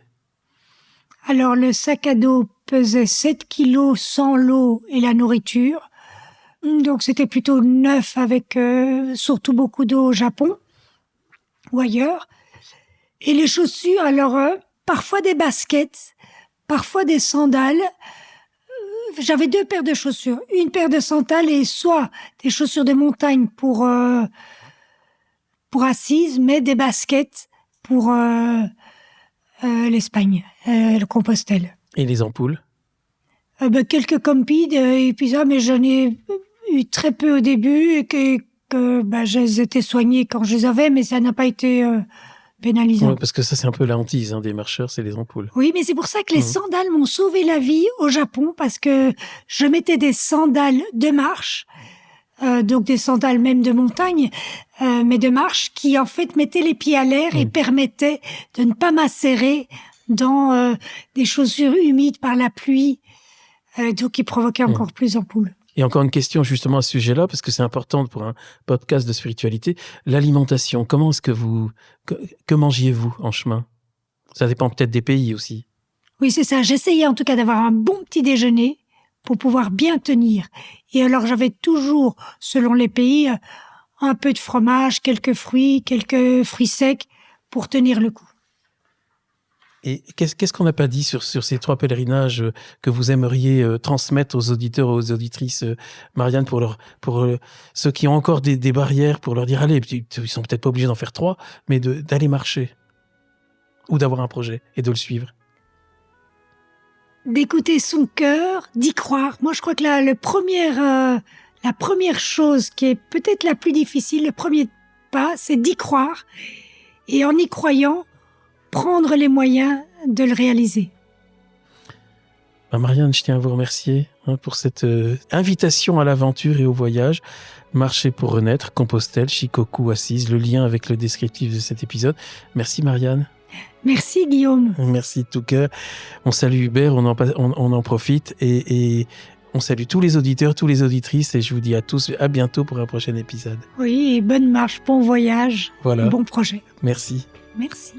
Alors le sac à dos pesait 7 kilos sans l'eau et la nourriture. Donc c'était plutôt neuf avec surtout beaucoup d'eau au Japon ou ailleurs. Et les chaussures, alors parfois des baskets, parfois des sandales. J'avais 2 paires de chaussures, une paire de sandales et soit des chaussures de montagne pour assise, mais des baskets pour l'Espagne, le Compostelle. Et les ampoules ? Quelques Compides et puis ça, mais j'en ai eu très peu au début et que elles étaient soignées quand je les avais, mais ça n'a pas été pénalisant. Ouais, parce que ça, c'est un peu la hantise des marcheurs, c'est les ampoules. Oui, mais c'est pour ça que les sandales m'ont sauvé la vie au Japon, parce que je mettais des sandales de marche, donc des sandales même de montagne, mais de marche, qui en fait mettaient les pieds à l'air et permettaient de ne pas macérer dans des chaussures humides par la pluie, donc qui provoquaient encore plus d'ampoules. Et encore une question justement à ce sujet-là, parce que c'est important pour un podcast de spiritualité. L'alimentation, comment est-ce que mangiez-vous en chemin ? Ça dépend peut-être des pays aussi. Oui, c'est ça. J'essayais en tout cas d'avoir un bon petit déjeuner pour pouvoir bien tenir. Et alors j'avais toujours, selon les pays, un peu de fromage, quelques fruits secs pour tenir le coup. Et qu'est-ce qu'on n'a pas dit sur ces 3 pèlerinages que vous aimeriez transmettre aux auditeurs et aux auditrices, Marianne, pour ceux qui ont encore des barrières, pour leur dire, allez, ils sont peut-être pas obligés d'en faire 3, mais d'aller marcher ou d'avoir un projet et de le suivre. D'écouter son cœur, d'y croire. Moi, je crois que la première chose qui est peut-être la plus difficile, le premier pas, c'est d'y croire. Et en y croyant, prendre les moyens de le réaliser. Marianne, je tiens à vous remercier pour cette invitation à l'aventure et au voyage. Marcher pour renaître, Compostelle, Shikoku, Assise, le lien avec le descriptif de cet épisode. Merci Marianne. Merci Guillaume. Merci de tout cœur. On salue Hubert, on en profite et on salue tous les auditeurs, toutes les auditrices et je vous dis à tous à bientôt pour un prochain épisode. Oui, et bonne marche, bon voyage, voilà. Bon projet. Merci. Merci.